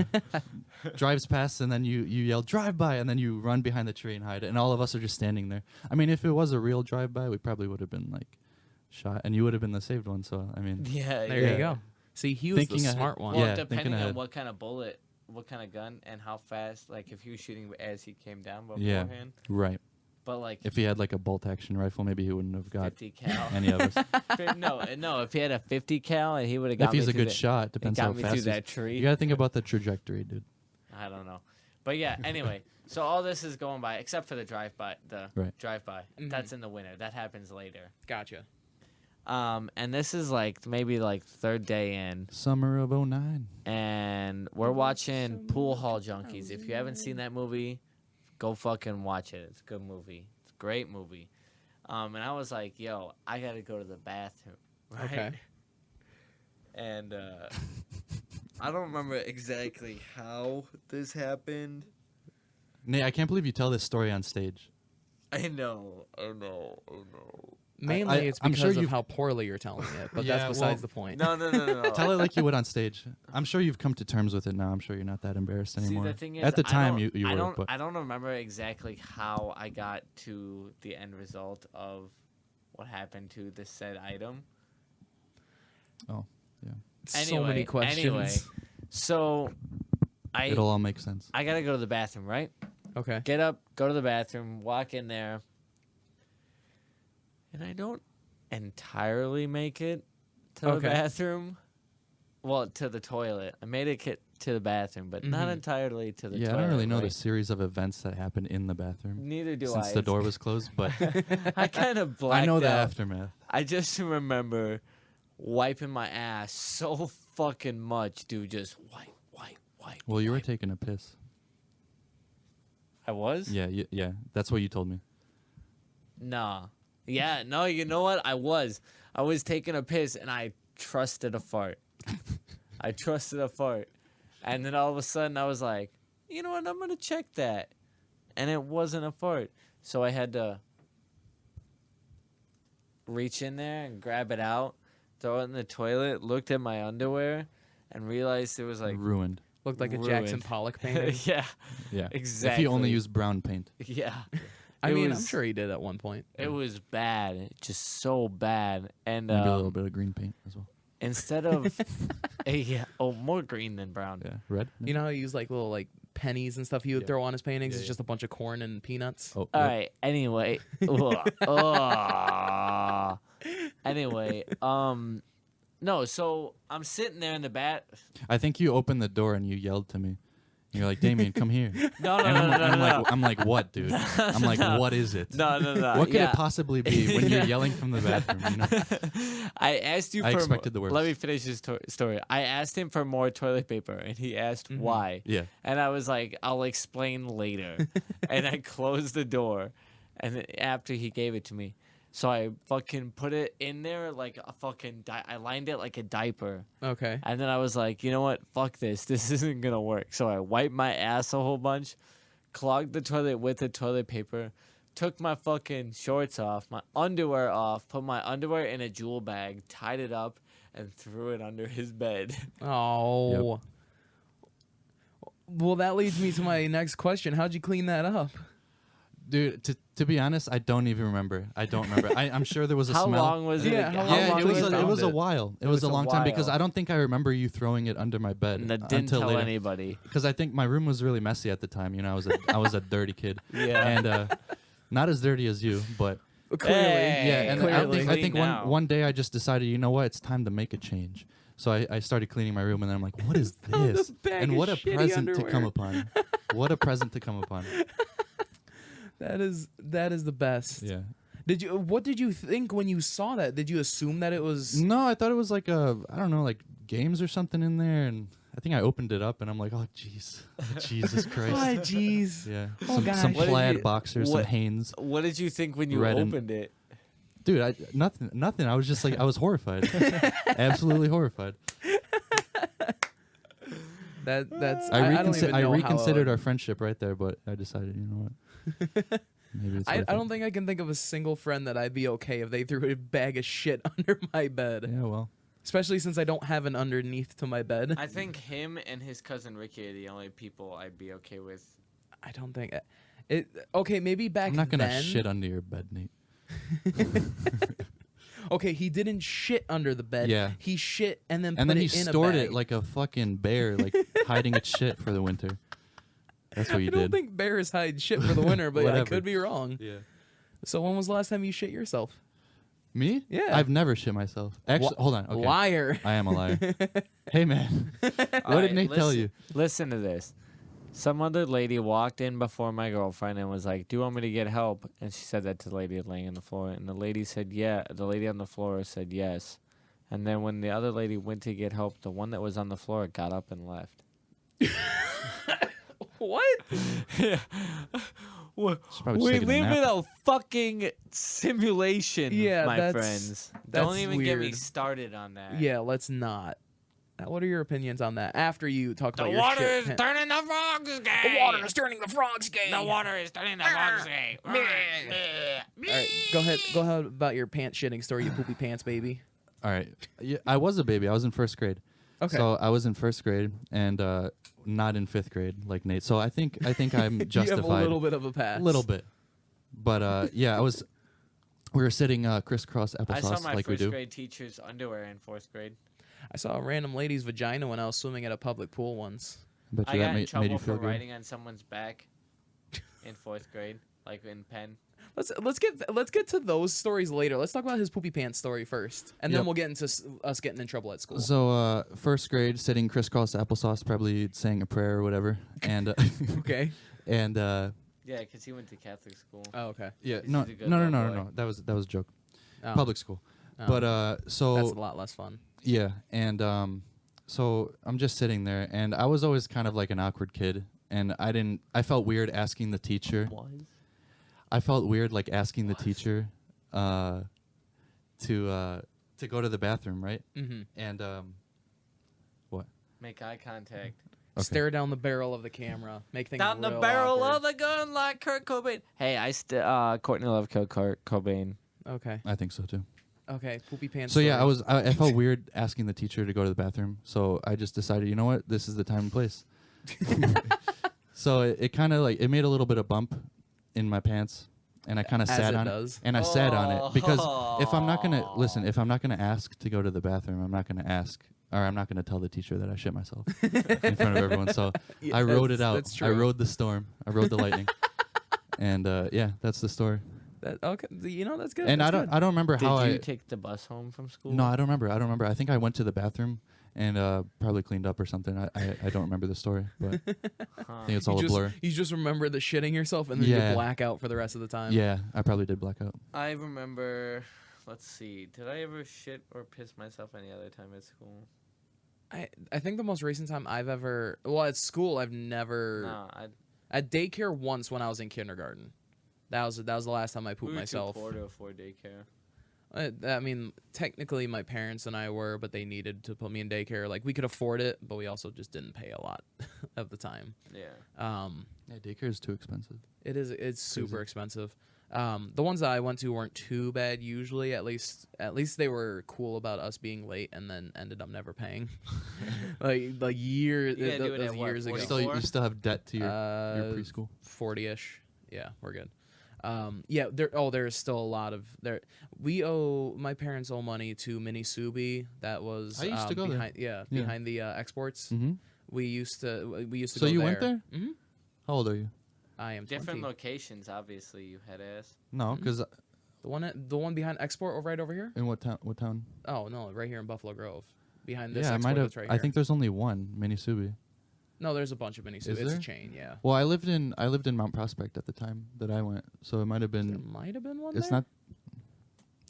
[SPEAKER 4] drives past, and then you yell drive by, and then you run behind the tree and hide, and all of us are just standing there. I mean, if it was a real drive-by, we probably would have been like shot, and you would have been the saved one. So I mean,
[SPEAKER 3] Yeah,
[SPEAKER 1] There
[SPEAKER 3] yeah.
[SPEAKER 1] you go. See, he was
[SPEAKER 4] Thinking
[SPEAKER 1] the
[SPEAKER 4] ahead.
[SPEAKER 1] smart one.
[SPEAKER 3] Well,
[SPEAKER 4] Yeah,
[SPEAKER 3] depending
[SPEAKER 4] thinking
[SPEAKER 3] on
[SPEAKER 4] ahead.
[SPEAKER 3] what kind of bullet, what kind of gun, and how fast, like if he was shooting as he came down
[SPEAKER 4] Yeah.
[SPEAKER 3] beforehand.
[SPEAKER 4] right.
[SPEAKER 3] But like
[SPEAKER 4] If he had like a bolt-action rifle, maybe he wouldn't have got
[SPEAKER 3] 50 cal.
[SPEAKER 4] any of us.
[SPEAKER 3] no, if he had a 50 cal and he would have got
[SPEAKER 4] If
[SPEAKER 3] me
[SPEAKER 4] he's a
[SPEAKER 3] through
[SPEAKER 4] good
[SPEAKER 3] the-
[SPEAKER 4] shot,
[SPEAKER 3] it
[SPEAKER 4] depends
[SPEAKER 3] got
[SPEAKER 4] how
[SPEAKER 3] me
[SPEAKER 4] fast.
[SPEAKER 3] through
[SPEAKER 4] he's-
[SPEAKER 3] that tree.
[SPEAKER 4] You gotta think about the trajectory, dude.
[SPEAKER 3] I don't know. But yeah, anyway, so all this is going by except for the drive-by,
[SPEAKER 4] Right.
[SPEAKER 3] drive-by.
[SPEAKER 1] Mhm.
[SPEAKER 3] That's in the winter. That happens later.
[SPEAKER 1] Gotcha.
[SPEAKER 3] And this is like maybe like 3rd day in,
[SPEAKER 4] Summer of '09.
[SPEAKER 3] and we're watching Pool Hall Junkies. If you haven't seen that movie, go fucking watch it. It's a good movie. It's a great movie. And I was like, yo, I gotta go to the bathroom. Right?
[SPEAKER 1] Okay.
[SPEAKER 3] And I don't remember exactly how this happened.
[SPEAKER 4] Nate, I can't believe you tell this story on stage.
[SPEAKER 3] I know.
[SPEAKER 1] Mainly, it's
[SPEAKER 4] I'm
[SPEAKER 1] because
[SPEAKER 4] sure
[SPEAKER 1] of
[SPEAKER 4] you've-
[SPEAKER 1] how poorly you're telling it, but
[SPEAKER 4] Yeah,
[SPEAKER 1] that's besides
[SPEAKER 4] well,
[SPEAKER 1] the point.
[SPEAKER 3] No.
[SPEAKER 4] Tell it like you would on stage. I'm sure you've come to terms with it now. I'm sure you're not that embarrassed anymore.
[SPEAKER 3] See, the thing is,
[SPEAKER 4] At the
[SPEAKER 3] I
[SPEAKER 4] time,
[SPEAKER 3] don't-
[SPEAKER 4] you
[SPEAKER 3] I
[SPEAKER 4] were,
[SPEAKER 3] don't,
[SPEAKER 4] but
[SPEAKER 3] I don't remember exactly how I got to the end result of what happened to the said item.
[SPEAKER 4] oh, yeah.
[SPEAKER 1] So many questions.
[SPEAKER 3] Anyway, so
[SPEAKER 4] It'll all make sense.
[SPEAKER 3] I gotta go to the bathroom, right?
[SPEAKER 1] Okay.
[SPEAKER 3] Get up, go to the bathroom, walk in there, and I don't entirely make it to the
[SPEAKER 1] Okay.
[SPEAKER 3] bathroom. Well, to the toilet. I made it to the bathroom, but not
[SPEAKER 1] Mhm.
[SPEAKER 3] entirely to the
[SPEAKER 4] Yeah,
[SPEAKER 3] toilet.
[SPEAKER 4] I don't really know the
[SPEAKER 3] right?
[SPEAKER 4] series of events that happened in the bathroom
[SPEAKER 3] Neither do
[SPEAKER 4] since
[SPEAKER 3] I.
[SPEAKER 4] the door was closed, but
[SPEAKER 3] I kind of blacked
[SPEAKER 4] I know the
[SPEAKER 3] out.
[SPEAKER 4] aftermath.
[SPEAKER 3] I just remember wiping my ass so fucking much, dude. Just wipe.
[SPEAKER 4] Well, you were
[SPEAKER 3] wipe.
[SPEAKER 4] taking a piss.
[SPEAKER 3] I was?
[SPEAKER 4] Yeah, yeah. That's what you told me.
[SPEAKER 3] Nah. Yeah, no, you know what? I was taking a piss and I trusted a fart. I trusted a fart. And then all of a sudden I was like, you know what? I'm going to check that. And it wasn't a fart. So I had to reach in there and grab it out, throw it in the toilet, looked at my underwear, and realized it was like
[SPEAKER 4] Ruined.
[SPEAKER 1] Looked like a
[SPEAKER 3] ruined.
[SPEAKER 1] Jackson Pollock painting.
[SPEAKER 3] Yeah,
[SPEAKER 4] Yeah.
[SPEAKER 3] exactly.
[SPEAKER 4] If you only use brown paint.
[SPEAKER 3] Yeah.
[SPEAKER 1] I
[SPEAKER 3] It
[SPEAKER 1] mean, I'm
[SPEAKER 3] was-
[SPEAKER 1] sure he did at one point.
[SPEAKER 3] It was bad, just so bad. And
[SPEAKER 4] Maybe a little bit of green paint as well.
[SPEAKER 3] instead of more green than brown.
[SPEAKER 4] Yeah. Red?
[SPEAKER 1] You know how he used like little like pennies and stuff he would
[SPEAKER 4] Yeah.
[SPEAKER 1] throw on his paintings?
[SPEAKER 4] Yeah,
[SPEAKER 1] It's
[SPEAKER 4] yeah.
[SPEAKER 1] just a bunch of corn and peanuts.
[SPEAKER 4] Oh,
[SPEAKER 3] All
[SPEAKER 4] yep.
[SPEAKER 3] right. Anyway. Ugh. Anyway. No. So I'm sitting there in the
[SPEAKER 4] I think you opened the door and you yelled to me. You're like, Damien, come here.
[SPEAKER 3] No.
[SPEAKER 4] And I'm, I'm
[SPEAKER 3] No.
[SPEAKER 4] like, I'm like, what, dude? I'm like, what is it?
[SPEAKER 3] No.
[SPEAKER 4] What could
[SPEAKER 3] Yeah.
[SPEAKER 4] it possibly be when you're yelling from the bathroom? You know?
[SPEAKER 3] I asked you
[SPEAKER 4] I
[SPEAKER 3] for.
[SPEAKER 4] expected the worst.
[SPEAKER 3] Let me finish this story. I asked him for more toilet paper, and he asked why.
[SPEAKER 4] Yeah.
[SPEAKER 3] And I was like, I'll explain later. And I closed the door. And then after he gave it to me. So I fucking put it in there like a fucking... I lined it like a diaper.
[SPEAKER 1] Okay.
[SPEAKER 3] And then I was like, you know what? Fuck this. This isn't going to work. So I wiped my ass a whole bunch, clogged the toilet with the toilet paper, took my fucking shorts off, my underwear off, put my underwear in a jewel bag, tied it up, and threw it under his bed.
[SPEAKER 1] Oh. Well, that leads me to my next question. How'd you clean that up?
[SPEAKER 4] Dude, to be honest, I don't even remember. I don't remember. I'm sure there was a
[SPEAKER 3] How
[SPEAKER 4] smell.
[SPEAKER 3] long was it?
[SPEAKER 1] Yeah,
[SPEAKER 3] again?
[SPEAKER 1] how
[SPEAKER 4] Yeah,
[SPEAKER 1] long
[SPEAKER 4] it
[SPEAKER 1] till
[SPEAKER 4] was
[SPEAKER 1] you
[SPEAKER 4] a, it
[SPEAKER 1] found
[SPEAKER 4] was a
[SPEAKER 1] it?
[SPEAKER 4] while. It
[SPEAKER 3] was
[SPEAKER 4] was a
[SPEAKER 3] a
[SPEAKER 4] long time because
[SPEAKER 3] while.
[SPEAKER 4] I don't think I remember you throwing it under my bed
[SPEAKER 3] And I didn't
[SPEAKER 4] until
[SPEAKER 3] tell
[SPEAKER 4] later.
[SPEAKER 3] anybody.
[SPEAKER 4] Because I think my room was really messy at the time. You know, I was a dirty kid.
[SPEAKER 3] Yeah.
[SPEAKER 4] And not as dirty as you, but
[SPEAKER 1] Clearly.
[SPEAKER 3] Hey,
[SPEAKER 4] yeah. And
[SPEAKER 1] clearly.
[SPEAKER 4] I think
[SPEAKER 3] now.
[SPEAKER 4] one day I just decided, you know what, it's time to make a change. So I started cleaning my room, and then I'm like, what is
[SPEAKER 1] Found
[SPEAKER 4] this?
[SPEAKER 1] a bag
[SPEAKER 4] And
[SPEAKER 1] of
[SPEAKER 4] what a
[SPEAKER 1] shitty
[SPEAKER 4] present to come
[SPEAKER 1] underwear.
[SPEAKER 4] upon. What a present to come upon.
[SPEAKER 1] That is the best.
[SPEAKER 4] Yeah.
[SPEAKER 1] What did you think when you saw that? Did you assume that it was
[SPEAKER 4] No, I thought it was like I don't know, like games or something in there, and I think I opened it up, and I'm like, oh jeez, Jesus Christ.
[SPEAKER 1] Oh, jeez.
[SPEAKER 4] Yeah,
[SPEAKER 1] Oh,
[SPEAKER 4] some
[SPEAKER 1] gosh.
[SPEAKER 3] What did
[SPEAKER 4] plaid
[SPEAKER 3] you-
[SPEAKER 4] boxers,
[SPEAKER 3] what-
[SPEAKER 4] some Hanes.
[SPEAKER 3] What did you think when you
[SPEAKER 4] Red and-
[SPEAKER 3] opened it?
[SPEAKER 4] Dude, nothing. I was just like, I was horrified, absolutely horrified.
[SPEAKER 1] That's
[SPEAKER 4] I
[SPEAKER 1] don't even know how
[SPEAKER 4] reconsidered
[SPEAKER 1] I
[SPEAKER 4] our
[SPEAKER 1] would-
[SPEAKER 4] friendship right there, but I decided, you know what, maybe it's
[SPEAKER 1] I
[SPEAKER 4] worth
[SPEAKER 1] don't
[SPEAKER 4] it.
[SPEAKER 1] think I can think of a single friend that I'd be okay if they threw a bag of shit under my bed.
[SPEAKER 4] Yeah, well,
[SPEAKER 1] Especially since I don't have an underneath to my bed.
[SPEAKER 3] I think him and his cousin Ricky are the only people I'd be okay with.
[SPEAKER 1] I don't think it. Okay, maybe back
[SPEAKER 4] I'm not gonna
[SPEAKER 1] then.
[SPEAKER 4] shit under your bed, Nate.
[SPEAKER 1] Okay, he didn't shit under the bed.
[SPEAKER 4] Yeah.
[SPEAKER 1] He shit and then
[SPEAKER 4] And
[SPEAKER 1] put
[SPEAKER 4] then he
[SPEAKER 1] it in
[SPEAKER 4] stored
[SPEAKER 1] a bag.
[SPEAKER 4] it like a fucking bear, like hiding its shit for the winter. That's what
[SPEAKER 1] I
[SPEAKER 4] you
[SPEAKER 1] don't
[SPEAKER 4] did.
[SPEAKER 1] think bears hide shit for the winter, but I
[SPEAKER 4] Whatever.
[SPEAKER 1] could be wrong.
[SPEAKER 4] Yeah.
[SPEAKER 1] So when was the last time you shit yourself?
[SPEAKER 4] Me?
[SPEAKER 1] Yeah.
[SPEAKER 4] I've never shit myself. Actually, hold on. Okay.
[SPEAKER 1] Liar.
[SPEAKER 4] I am a liar. Hey, man. What did Nate tell you?
[SPEAKER 3] Listen to this. Some other lady walked in before my girlfriend and was like, "Do you want me to get help?" And she said that to the lady laying on the floor. And the lady said, "Yeah." The lady on the floor said yes. And then when the other lady went to get help, the one that was on the floor got up and left.
[SPEAKER 1] What?
[SPEAKER 3] Yeah.
[SPEAKER 4] She's probably
[SPEAKER 3] We
[SPEAKER 4] taking a
[SPEAKER 3] live in
[SPEAKER 4] nap.
[SPEAKER 3] a fucking simulation,
[SPEAKER 1] Yeah,
[SPEAKER 3] my
[SPEAKER 1] that's-
[SPEAKER 3] friends.
[SPEAKER 1] that's
[SPEAKER 3] Don't even get me
[SPEAKER 1] weird.
[SPEAKER 3] started on that.
[SPEAKER 1] Yeah, let's not. Now, what are your opinions on that? After you talk
[SPEAKER 3] The
[SPEAKER 1] about your
[SPEAKER 3] water
[SPEAKER 1] shit.
[SPEAKER 3] is turning the frogs gay.
[SPEAKER 1] The water is turning the frogs gay.
[SPEAKER 3] The water is turning the frogs gay.
[SPEAKER 1] All right, go ahead. Go ahead about your pants shitting story, you poopy pants baby.
[SPEAKER 4] All right. Yeah, I was a baby. I was in first grade.
[SPEAKER 1] Okay.
[SPEAKER 4] So I was in first grade and not in fifth grade like Nate. So I think I'm justified.
[SPEAKER 1] You have a little bit of a pass.
[SPEAKER 4] A little bit. But yeah, we were sitting crisscross
[SPEAKER 3] I saw
[SPEAKER 4] applesauce
[SPEAKER 3] my
[SPEAKER 4] like we
[SPEAKER 3] first
[SPEAKER 4] do.
[SPEAKER 3] grade teacher's underwear in fourth grade.
[SPEAKER 1] I saw a random lady's vagina when I was swimming at a public pool once.
[SPEAKER 4] I bet
[SPEAKER 3] I
[SPEAKER 4] you
[SPEAKER 3] got
[SPEAKER 4] that
[SPEAKER 3] in
[SPEAKER 4] made you
[SPEAKER 3] trouble for
[SPEAKER 4] feel good.
[SPEAKER 3] writing on someone's back in 4th grade, like in pen.
[SPEAKER 1] Let's get to those stories later. Let's talk about his poopy pants story first, and then
[SPEAKER 4] Yep.
[SPEAKER 1] we'll get into us getting in trouble at school.
[SPEAKER 4] So, first grade, sitting crisscross applesauce, probably saying a prayer or whatever, and
[SPEAKER 1] Okay.
[SPEAKER 4] and
[SPEAKER 3] Yeah, because he went to Catholic school.
[SPEAKER 1] Oh, okay.
[SPEAKER 4] yeah,
[SPEAKER 3] He's
[SPEAKER 4] no,
[SPEAKER 3] a good
[SPEAKER 4] no, no,
[SPEAKER 3] little
[SPEAKER 4] no,
[SPEAKER 3] boy.
[SPEAKER 4] no, that was a joke.
[SPEAKER 1] Oh.
[SPEAKER 4] Public school,
[SPEAKER 1] Oh.
[SPEAKER 4] but so
[SPEAKER 1] That's a lot less fun.
[SPEAKER 4] yeah, and so I'm just sitting there, and I was always kind of like an awkward kid, and I felt weird asking the teacher. I felt weird like asking the teacher to go to the bathroom, right?
[SPEAKER 1] Mm-hmm.
[SPEAKER 4] And what?
[SPEAKER 3] Make eye contact.
[SPEAKER 4] Okay.
[SPEAKER 1] Stare down the barrel of the camera. Make things
[SPEAKER 3] Down the
[SPEAKER 1] real
[SPEAKER 3] barrel
[SPEAKER 1] awkward.
[SPEAKER 3] of the gun like Kurt Cobain. Hey, Courtney Love killed Kurt Cobain.
[SPEAKER 1] Okay.
[SPEAKER 4] I think so too.
[SPEAKER 1] Okay. Poopy pants.
[SPEAKER 4] So yeah,
[SPEAKER 1] story.
[SPEAKER 4] I felt weird asking the teacher to go to the bathroom. So I just decided, you know what, this is the time and place. So it kind of like it made a little bit of bump in my pants, and I kind of
[SPEAKER 1] As
[SPEAKER 4] sat
[SPEAKER 1] it
[SPEAKER 4] on
[SPEAKER 1] does.
[SPEAKER 4] it, and I sat on it because if I'm not gonna ask to go to the bathroom, I'm not gonna ask, or I'm not gonna tell the teacher that I shit myself in front of everyone. So
[SPEAKER 1] Yeah,
[SPEAKER 4] I rode it
[SPEAKER 1] that's-
[SPEAKER 4] out.
[SPEAKER 1] that's
[SPEAKER 4] I
[SPEAKER 1] true.
[SPEAKER 4] rode the storm. I rode the lightning, and yeah, that's the story.
[SPEAKER 1] Okay. You know that's good.
[SPEAKER 4] And
[SPEAKER 1] that's
[SPEAKER 4] I don't
[SPEAKER 1] good.
[SPEAKER 4] I don't remember how
[SPEAKER 3] Did you
[SPEAKER 4] I.
[SPEAKER 3] take the bus home from school?
[SPEAKER 4] No, I don't remember. I think I went to the bathroom and probably cleaned up or something. I don't remember the story, but I think it's all a blur.
[SPEAKER 1] You just remember the shitting yourself and then
[SPEAKER 4] Yeah.
[SPEAKER 1] you black out for the rest of the time.
[SPEAKER 4] Yeah, I probably did black out.
[SPEAKER 3] I remember. Let's see. Did I ever shit or piss myself any other time at school?
[SPEAKER 1] I think the most recent time I've ever at school I've never
[SPEAKER 3] No,
[SPEAKER 1] at daycare once when I was in kindergarten. That was the last time I pooped myself.
[SPEAKER 3] We were too poor to afford daycare.
[SPEAKER 1] I mean, technically my parents and I were, but they needed to put me in daycare. Like we could afford it, but we also just didn't pay a lot of the time.
[SPEAKER 3] Yeah.
[SPEAKER 4] Yeah, daycare is too expensive.
[SPEAKER 1] It's super expensive. The ones that I went to weren't too bad usually. At least they were cool about us being late, and then ended up never paying. like years,
[SPEAKER 3] You gotta do it
[SPEAKER 1] those
[SPEAKER 3] at what,
[SPEAKER 1] years ago.
[SPEAKER 3] 44?
[SPEAKER 4] You still have debt to your preschool.
[SPEAKER 1] 40-ish. Yeah, we're good. Yeah, there's still a lot of there. My parents owe money to Mini Subi. That was
[SPEAKER 4] I used to go there.
[SPEAKER 1] behind,
[SPEAKER 4] Yeah.
[SPEAKER 1] behind the exports.
[SPEAKER 4] Mm-hmm.
[SPEAKER 1] We used to
[SPEAKER 4] So
[SPEAKER 1] go
[SPEAKER 4] you
[SPEAKER 1] there.
[SPEAKER 4] went there?
[SPEAKER 1] Mm-hmm.
[SPEAKER 4] How old are you?
[SPEAKER 1] I am
[SPEAKER 3] Different
[SPEAKER 1] 20.
[SPEAKER 3] locations, obviously. You head ass.
[SPEAKER 4] No, because
[SPEAKER 1] The one behind export right over here.
[SPEAKER 4] in what town? What town?
[SPEAKER 1] Oh no, right here in Buffalo Grove, behind this
[SPEAKER 4] Yeah, I
[SPEAKER 1] export
[SPEAKER 4] might have.
[SPEAKER 1] that's right
[SPEAKER 4] I
[SPEAKER 1] here.
[SPEAKER 4] think there's only one Minisubi.
[SPEAKER 1] No, there's a bunch of Mini Subi.
[SPEAKER 4] Is
[SPEAKER 1] It's
[SPEAKER 4] there?
[SPEAKER 1] a chain, yeah.
[SPEAKER 4] Well, I lived in Mount Prospect at the time that I went, so it might have
[SPEAKER 1] There
[SPEAKER 4] been.
[SPEAKER 1] might have been one
[SPEAKER 4] It's
[SPEAKER 1] there?
[SPEAKER 4] not.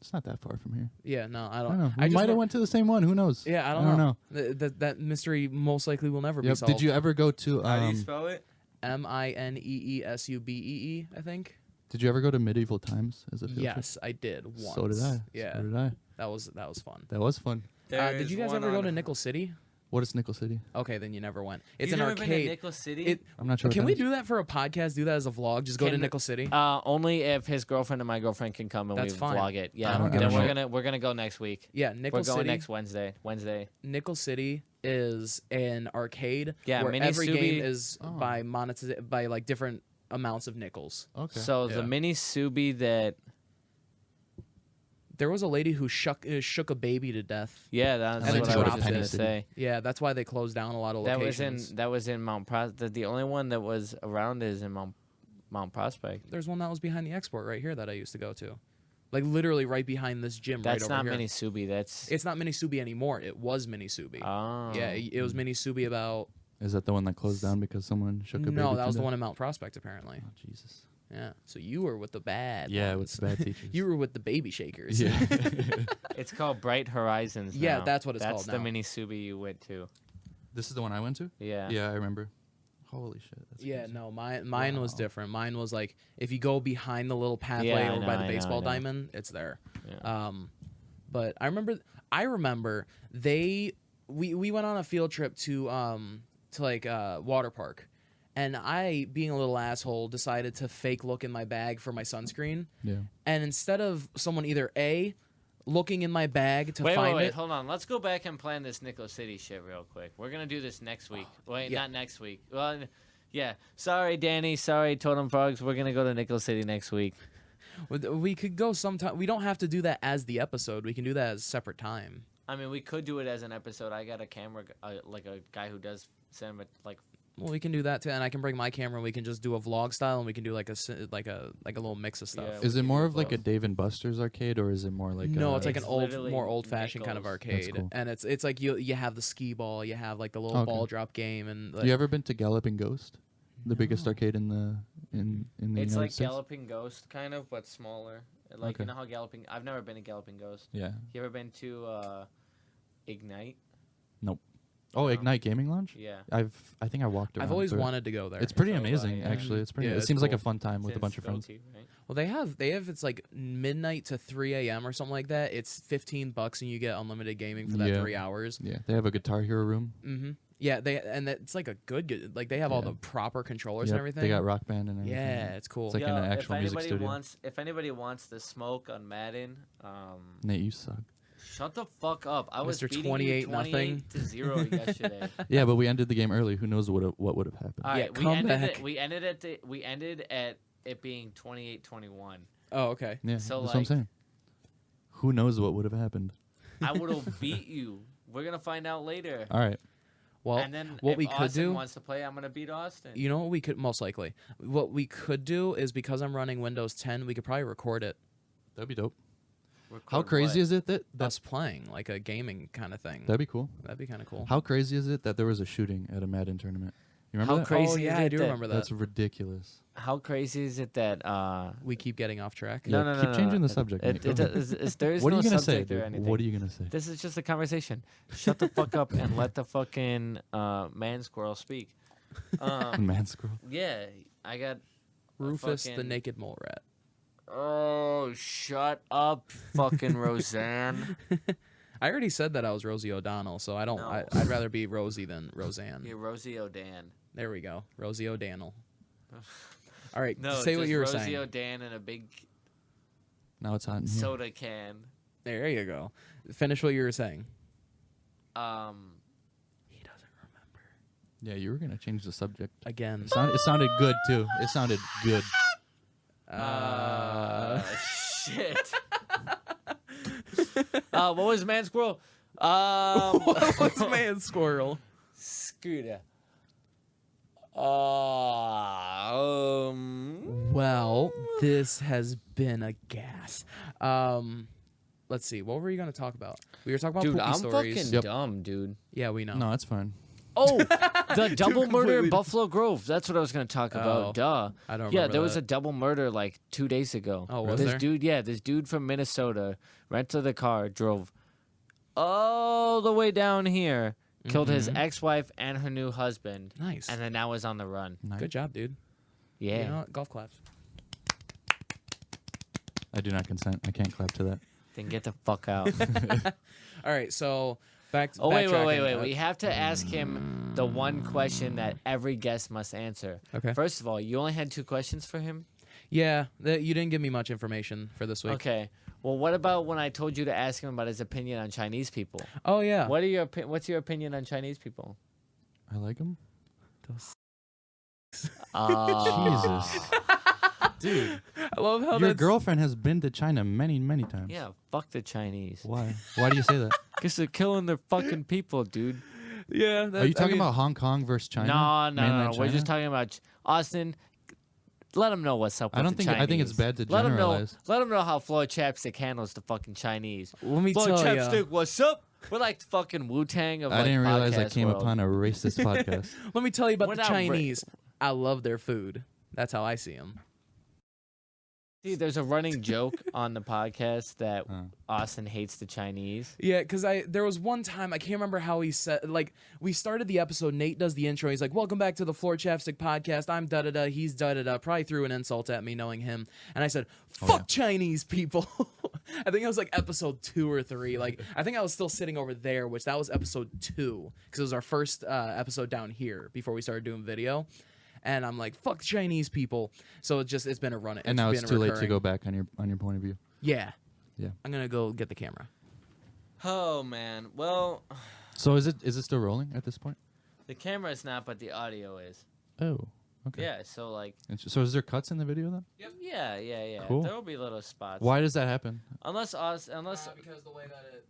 [SPEAKER 4] It's not that far from here.
[SPEAKER 1] Yeah, no, I
[SPEAKER 4] I
[SPEAKER 1] don't.
[SPEAKER 4] don't know.
[SPEAKER 1] I
[SPEAKER 4] We
[SPEAKER 1] just
[SPEAKER 4] might have
[SPEAKER 1] rem-
[SPEAKER 4] went to the same one. Who knows?
[SPEAKER 1] Yeah, I don't know. That mystery most likely will never be
[SPEAKER 4] Yep.
[SPEAKER 1] solved.
[SPEAKER 4] Did you ever go to?
[SPEAKER 3] How do you spell it?
[SPEAKER 1] MINEESUBEE, I think.
[SPEAKER 4] Did you ever go to Medieval Times as a field trip?
[SPEAKER 1] Yes, I did once.
[SPEAKER 4] So did I.
[SPEAKER 1] Yeah,
[SPEAKER 4] So did I.
[SPEAKER 1] that was fun.
[SPEAKER 4] That was fun.
[SPEAKER 1] Did you guys ever go to Nickel City?
[SPEAKER 4] What is Nickel City?
[SPEAKER 1] Okay, then you never went. It's
[SPEAKER 3] You've
[SPEAKER 1] an
[SPEAKER 3] never been to
[SPEAKER 1] arcade.
[SPEAKER 3] Nickel City?
[SPEAKER 1] It,
[SPEAKER 4] I'm not sure.
[SPEAKER 1] can
[SPEAKER 4] what
[SPEAKER 1] we
[SPEAKER 4] that is.
[SPEAKER 1] do that for a podcast? Do that as a vlog? Just go to
[SPEAKER 3] Can-
[SPEAKER 1] Nickel City.
[SPEAKER 3] Only if his girlfriend and my girlfriend can come and
[SPEAKER 1] That's
[SPEAKER 3] we
[SPEAKER 1] fine.
[SPEAKER 3] vlog it.
[SPEAKER 1] I
[SPEAKER 3] Yeah,
[SPEAKER 1] don't give
[SPEAKER 3] then
[SPEAKER 1] a
[SPEAKER 3] we're gonna go next week.
[SPEAKER 1] Yeah, Nickel
[SPEAKER 3] We're going
[SPEAKER 1] City.
[SPEAKER 3] next Wednesday.
[SPEAKER 1] Nickel City is an arcade
[SPEAKER 3] Yeah,
[SPEAKER 1] where
[SPEAKER 3] Mini
[SPEAKER 1] every
[SPEAKER 3] Subi-
[SPEAKER 1] game is
[SPEAKER 4] Oh.
[SPEAKER 1] by like different amounts of nickels.
[SPEAKER 4] Okay.
[SPEAKER 3] So
[SPEAKER 1] Yeah.
[SPEAKER 3] the mini Subi that
[SPEAKER 1] There was a lady who shook a baby to death.
[SPEAKER 3] that's
[SPEAKER 1] And then
[SPEAKER 3] what I was
[SPEAKER 1] dropped
[SPEAKER 3] just
[SPEAKER 1] it.
[SPEAKER 3] gonna
[SPEAKER 4] Penny City.
[SPEAKER 3] say.
[SPEAKER 1] Yeah, that's why they closed down a lot of
[SPEAKER 3] That
[SPEAKER 1] locations.
[SPEAKER 3] was in Mount Prospect. The only one that was around is in Mount Prospect.
[SPEAKER 1] There's one that was behind the export right here that I used to go to, like literally right behind this gym.
[SPEAKER 3] That's
[SPEAKER 1] right
[SPEAKER 3] not
[SPEAKER 1] over here.
[SPEAKER 3] mini Subi. That's
[SPEAKER 1] It's not Mini Subi anymore. It was Mini Subi.
[SPEAKER 3] oh
[SPEAKER 1] Yeah, it was Mini Subi about.
[SPEAKER 4] Is that the one that closed down because someone shook a baby?
[SPEAKER 1] No, that
[SPEAKER 4] to
[SPEAKER 1] was the
[SPEAKER 4] death?
[SPEAKER 1] one in Mount Prospect apparently.
[SPEAKER 4] Oh, Jesus.
[SPEAKER 1] Yeah, so you were with the bad.
[SPEAKER 4] Yeah,
[SPEAKER 1] ones.
[SPEAKER 4] with the bad teachers.
[SPEAKER 1] You were with the baby shakers.
[SPEAKER 4] Yeah.
[SPEAKER 3] It's called Bright Horizons.
[SPEAKER 1] Yeah,
[SPEAKER 3] now.
[SPEAKER 1] that's what it's
[SPEAKER 3] That's
[SPEAKER 1] called
[SPEAKER 3] the
[SPEAKER 1] now.
[SPEAKER 3] mini Subi you went to.
[SPEAKER 4] This is the one I went to.
[SPEAKER 3] Yeah.
[SPEAKER 4] Yeah, I remember. Holy shit. That's
[SPEAKER 1] Yeah,
[SPEAKER 4] crazy.
[SPEAKER 1] no, mine was
[SPEAKER 4] Wow.
[SPEAKER 1] different. Mine was like if you go behind the little pathway
[SPEAKER 3] Yeah, I
[SPEAKER 1] over
[SPEAKER 3] know,
[SPEAKER 1] by
[SPEAKER 3] I
[SPEAKER 1] the
[SPEAKER 3] know,
[SPEAKER 1] baseball
[SPEAKER 3] I know.
[SPEAKER 1] diamond, it's there.
[SPEAKER 3] Yeah.
[SPEAKER 1] But I remember we went on a field trip to water park, and I, being a little asshole, decided to fake look in my bag for my sunscreen,
[SPEAKER 4] Yeah.
[SPEAKER 1] and instead of someone either looking in my bag to
[SPEAKER 3] Wait,
[SPEAKER 1] find
[SPEAKER 3] wait,
[SPEAKER 1] it.
[SPEAKER 3] hold on. Let's go back and plan this Nickel City shit real quick. We're gonna do this next week. Wait,
[SPEAKER 1] Yeah.
[SPEAKER 3] not next week. Well, yeah. Sorry, Danny. Sorry, Totem Frogs. We're gonna go to Nickel City next week.
[SPEAKER 1] We could go sometime. We don't have to do that as the episode. We can do that as a separate time.
[SPEAKER 3] I mean, we could do it as an episode. I got a camera, like a guy who does cinema, like
[SPEAKER 1] Well, we can do that too, and I can bring my camera. and We can just do a vlog style, and we can do like a little mix of stuff.
[SPEAKER 3] Yeah.
[SPEAKER 4] Is it
[SPEAKER 3] can
[SPEAKER 4] more
[SPEAKER 3] do
[SPEAKER 4] of like a
[SPEAKER 3] both.
[SPEAKER 4] Dave and Buster's arcade, or is it more like
[SPEAKER 1] No,
[SPEAKER 4] a,
[SPEAKER 1] it's like
[SPEAKER 3] It's
[SPEAKER 1] an old,
[SPEAKER 3] literally
[SPEAKER 1] more old-fashioned kind of
[SPEAKER 3] Nickels.
[SPEAKER 1] arcade,
[SPEAKER 4] cool.
[SPEAKER 1] and it's like you have the skee ball, you have like the little
[SPEAKER 4] Okay.
[SPEAKER 1] ball drop game, and like,
[SPEAKER 4] You ever been to Galloping Ghost, the biggest
[SPEAKER 1] No.
[SPEAKER 4] arcade in the
[SPEAKER 3] It's
[SPEAKER 4] United
[SPEAKER 3] like
[SPEAKER 4] States?
[SPEAKER 3] Galloping Ghost, kind of, but smaller. Like,
[SPEAKER 4] Okay.
[SPEAKER 3] you know how Galloping... I've never been to Galloping Ghost.
[SPEAKER 4] Yeah.
[SPEAKER 3] You ever been to Ignite?
[SPEAKER 4] Oh,
[SPEAKER 3] No.
[SPEAKER 4] Ignite Gaming Lounge.
[SPEAKER 3] Yeah.
[SPEAKER 4] I think I walked around.
[SPEAKER 1] I've always
[SPEAKER 4] through it.
[SPEAKER 1] wanted to go there.
[SPEAKER 4] It's pretty
[SPEAKER 3] So do I,
[SPEAKER 4] amazing,
[SPEAKER 3] yeah.
[SPEAKER 4] actually. It's pretty.
[SPEAKER 1] Yeah,
[SPEAKER 4] it
[SPEAKER 1] it's
[SPEAKER 4] seems like a
[SPEAKER 1] cool.
[SPEAKER 4] fun time
[SPEAKER 3] It's
[SPEAKER 4] with a
[SPEAKER 3] in
[SPEAKER 4] bunch of friends.
[SPEAKER 3] Skokie, right?
[SPEAKER 1] Well, they have it's like midnight to 3 a.m. or something like that. It's $15 and you get unlimited gaming for that
[SPEAKER 4] Yeah.
[SPEAKER 1] 3 hours.
[SPEAKER 4] Yeah, they have a Guitar Hero room.
[SPEAKER 1] Mm-hmm. Yeah, it's like a good like they have all
[SPEAKER 4] Yeah.
[SPEAKER 1] the proper controllers
[SPEAKER 4] Yep,
[SPEAKER 1] and everything.
[SPEAKER 4] They got Rock Band and everything.
[SPEAKER 1] Yeah, it's cool.
[SPEAKER 4] It's like
[SPEAKER 3] Yo,
[SPEAKER 4] an actual
[SPEAKER 3] if
[SPEAKER 4] music
[SPEAKER 3] anybody
[SPEAKER 4] studio.
[SPEAKER 3] if anybody wants to smoke on Madden,
[SPEAKER 4] Nate, you suck.
[SPEAKER 3] shut the fuck up. I was
[SPEAKER 1] Mr.
[SPEAKER 3] beating
[SPEAKER 1] 28
[SPEAKER 3] you
[SPEAKER 1] nothing.
[SPEAKER 3] 28-0 yesterday.
[SPEAKER 4] Yeah, but we ended the game early. Who knows what would have happened?
[SPEAKER 3] All right,
[SPEAKER 1] come back.
[SPEAKER 3] we ended at it being 28-21.
[SPEAKER 1] Oh, okay.
[SPEAKER 4] Yeah,
[SPEAKER 3] So,
[SPEAKER 4] that's what I'm
[SPEAKER 3] like-
[SPEAKER 4] saying. Who knows what would have happened?
[SPEAKER 3] I would have beat you. We're gonna find out later.
[SPEAKER 4] All right.
[SPEAKER 1] Well,
[SPEAKER 3] and then
[SPEAKER 1] what
[SPEAKER 3] if
[SPEAKER 1] we could
[SPEAKER 3] Austin
[SPEAKER 1] do,
[SPEAKER 3] wants to play, I'm gonna beat Austin.
[SPEAKER 1] you know what we could most likely. What we could do is because I'm running Windows 10, we could probably record it.
[SPEAKER 4] That'd be dope.
[SPEAKER 3] Record
[SPEAKER 4] How crazy
[SPEAKER 3] what?
[SPEAKER 4] is it that
[SPEAKER 1] Us playing like a gaming kind of thing.
[SPEAKER 4] that'd be cool?
[SPEAKER 1] That'd be kind of cool.
[SPEAKER 4] How crazy is it that there was a shooting at a Madden tournament? You remember
[SPEAKER 3] How
[SPEAKER 4] that?
[SPEAKER 3] crazy
[SPEAKER 1] oh
[SPEAKER 3] is
[SPEAKER 1] yeah, I
[SPEAKER 3] it
[SPEAKER 1] do
[SPEAKER 3] that-
[SPEAKER 1] remember that.
[SPEAKER 4] That's ridiculous.
[SPEAKER 3] How crazy is it that
[SPEAKER 1] We keep getting off track.
[SPEAKER 4] Yeah,
[SPEAKER 3] no,
[SPEAKER 4] keep changing the subject, Nate. Go ahead.
[SPEAKER 3] there is
[SPEAKER 4] What are
[SPEAKER 3] no
[SPEAKER 4] you gonna say?
[SPEAKER 3] subject or
[SPEAKER 4] Dude?
[SPEAKER 3] anything.
[SPEAKER 4] What are you gonna say?
[SPEAKER 3] This is just a conversation. Shut the fuck up and let the fucking man squirrel speak.
[SPEAKER 4] Man squirrel.
[SPEAKER 3] Yeah, I got.
[SPEAKER 1] Rufus the
[SPEAKER 3] fucking-
[SPEAKER 1] naked mole rat.
[SPEAKER 3] Oh, shut up, fucking Roseanne.
[SPEAKER 1] I already said that I was Rosie O'Donnell, so I don't.
[SPEAKER 3] No.
[SPEAKER 1] I'd rather be Rosie than Roseanne.
[SPEAKER 3] You're Rosie O'Dan.
[SPEAKER 1] There we go, Rosie O'Donnell. All right,
[SPEAKER 3] No,
[SPEAKER 1] say what
[SPEAKER 3] just
[SPEAKER 1] you were
[SPEAKER 3] Rosie
[SPEAKER 1] saying.
[SPEAKER 3] O'Dan in a big
[SPEAKER 4] Now it's hot in here.
[SPEAKER 3] soda can.
[SPEAKER 1] There you go. Finish what you were saying.
[SPEAKER 3] Um,
[SPEAKER 1] He doesn't remember.
[SPEAKER 4] Yeah, you were gonna change the subject.
[SPEAKER 1] Again.
[SPEAKER 4] It sounded good too. It sounded good.
[SPEAKER 3] shit. What was man squirrel?
[SPEAKER 1] What's man squirrel?
[SPEAKER 3] Scooter.
[SPEAKER 1] Well, this has been a gas. Let's see. What were you gonna talk about? We were talking about
[SPEAKER 3] Dude,
[SPEAKER 1] poopy
[SPEAKER 3] I'm
[SPEAKER 1] stories.
[SPEAKER 3] fucking dumb, dude.
[SPEAKER 1] Yeah, we know.
[SPEAKER 4] No, it's fine.
[SPEAKER 3] Oh, the double murder
[SPEAKER 1] completely-
[SPEAKER 3] in Buffalo Grove. That's what I was going to talk about.
[SPEAKER 1] Oh,
[SPEAKER 3] Duh.
[SPEAKER 1] I don't
[SPEAKER 3] Yeah,
[SPEAKER 1] remember
[SPEAKER 3] there was
[SPEAKER 1] that.
[SPEAKER 3] a double murder like 2 days ago.
[SPEAKER 1] Oh, was
[SPEAKER 3] this
[SPEAKER 1] there?
[SPEAKER 3] dude, this dude from Minnesota rented the car, drove all the way down here, killed his
[SPEAKER 1] Mhm.
[SPEAKER 3] ex-wife and her new husband,
[SPEAKER 1] Nice.
[SPEAKER 3] and then now is on the run.
[SPEAKER 4] Nice.
[SPEAKER 1] Good job, dude.
[SPEAKER 3] Yeah.
[SPEAKER 1] You know what? Golf claps.
[SPEAKER 4] I do not consent. I can't clap to that.
[SPEAKER 3] Then get the fuck out.
[SPEAKER 1] All right, so back to
[SPEAKER 3] Oh, wait.
[SPEAKER 1] backtracking.
[SPEAKER 3] We have to ask him the one question that every guest must answer.
[SPEAKER 1] Okay.
[SPEAKER 3] First of all, you only had 2 questions for him?
[SPEAKER 1] Yeah, you didn't give me much information for this week.
[SPEAKER 3] Okay. Well, what about when I told you to ask him about his opinion on Chinese people?
[SPEAKER 1] Oh yeah.
[SPEAKER 3] What's your opinion on Chinese people?
[SPEAKER 4] I like him.
[SPEAKER 3] Jesus.
[SPEAKER 4] Dude,
[SPEAKER 1] I love how
[SPEAKER 4] your
[SPEAKER 1] that's
[SPEAKER 4] girlfriend has been to China many, many times.
[SPEAKER 3] Yeah, fuck the Chinese.
[SPEAKER 4] Why? Why do you say that?
[SPEAKER 3] Because they're killing their fucking people, dude.
[SPEAKER 1] Yeah.
[SPEAKER 4] Are you talking about Hong Kong versus China?
[SPEAKER 3] No.
[SPEAKER 4] Mainland
[SPEAKER 3] We're just
[SPEAKER 4] China?
[SPEAKER 3] talking about Austin. Let them know what's up with
[SPEAKER 4] I don't
[SPEAKER 3] the
[SPEAKER 4] think. I think it's
[SPEAKER 3] Chinese.
[SPEAKER 4] bad to
[SPEAKER 3] Let them know.
[SPEAKER 4] generalize.
[SPEAKER 3] Let them know how Floyd Chapstick handles the fucking Chinese.
[SPEAKER 1] Let me
[SPEAKER 3] Floyd
[SPEAKER 1] tell
[SPEAKER 3] Chapstick,
[SPEAKER 1] you.
[SPEAKER 3] what's up? We're like the fucking Wu-Tang of
[SPEAKER 4] I
[SPEAKER 3] like
[SPEAKER 4] didn't realize I
[SPEAKER 3] podcast
[SPEAKER 4] came
[SPEAKER 3] world.
[SPEAKER 4] upon a racist podcast.
[SPEAKER 1] Let me tell you about
[SPEAKER 3] We're
[SPEAKER 1] the
[SPEAKER 3] not ra-
[SPEAKER 1] Chinese. I love their food. That's how I see them.
[SPEAKER 3] See, there's a running joke on the podcast that
[SPEAKER 4] Uh.
[SPEAKER 3] Austin hates the Chinese.
[SPEAKER 1] Yeah, because there was one time I can't remember how he said, like, we started the episode. Nate does the intro. He's like, "Welcome back to the Floor Chapstick podcast. I'm da da da. He's da da da." Probably threw an insult at me knowing him, and I said, "Fuck
[SPEAKER 4] yeah.
[SPEAKER 1] Chinese people." I think it was like episode 2 or 3. Like, I think I was still sitting over there, which that was episode 2 because it was our first episode down here before we started doing video. And I'm like, "Fuck Chinese people." So it's been a run.
[SPEAKER 4] And now it's
[SPEAKER 1] been
[SPEAKER 4] too late to
[SPEAKER 1] recurring.
[SPEAKER 4] go back on your point of view.
[SPEAKER 1] Yeah.
[SPEAKER 4] Yeah.
[SPEAKER 1] I'm gonna go get the camera.
[SPEAKER 3] Oh man. Well,
[SPEAKER 4] So is it still rolling at this point?
[SPEAKER 3] the camera is not, but the audio is.
[SPEAKER 4] Oh. Okay.
[SPEAKER 3] Yeah. So like.
[SPEAKER 4] So is there cuts in the video then?
[SPEAKER 3] Yeah.
[SPEAKER 4] Cool.
[SPEAKER 3] There will be little spots.
[SPEAKER 4] Why does that happen?
[SPEAKER 3] Unless
[SPEAKER 1] because the way that it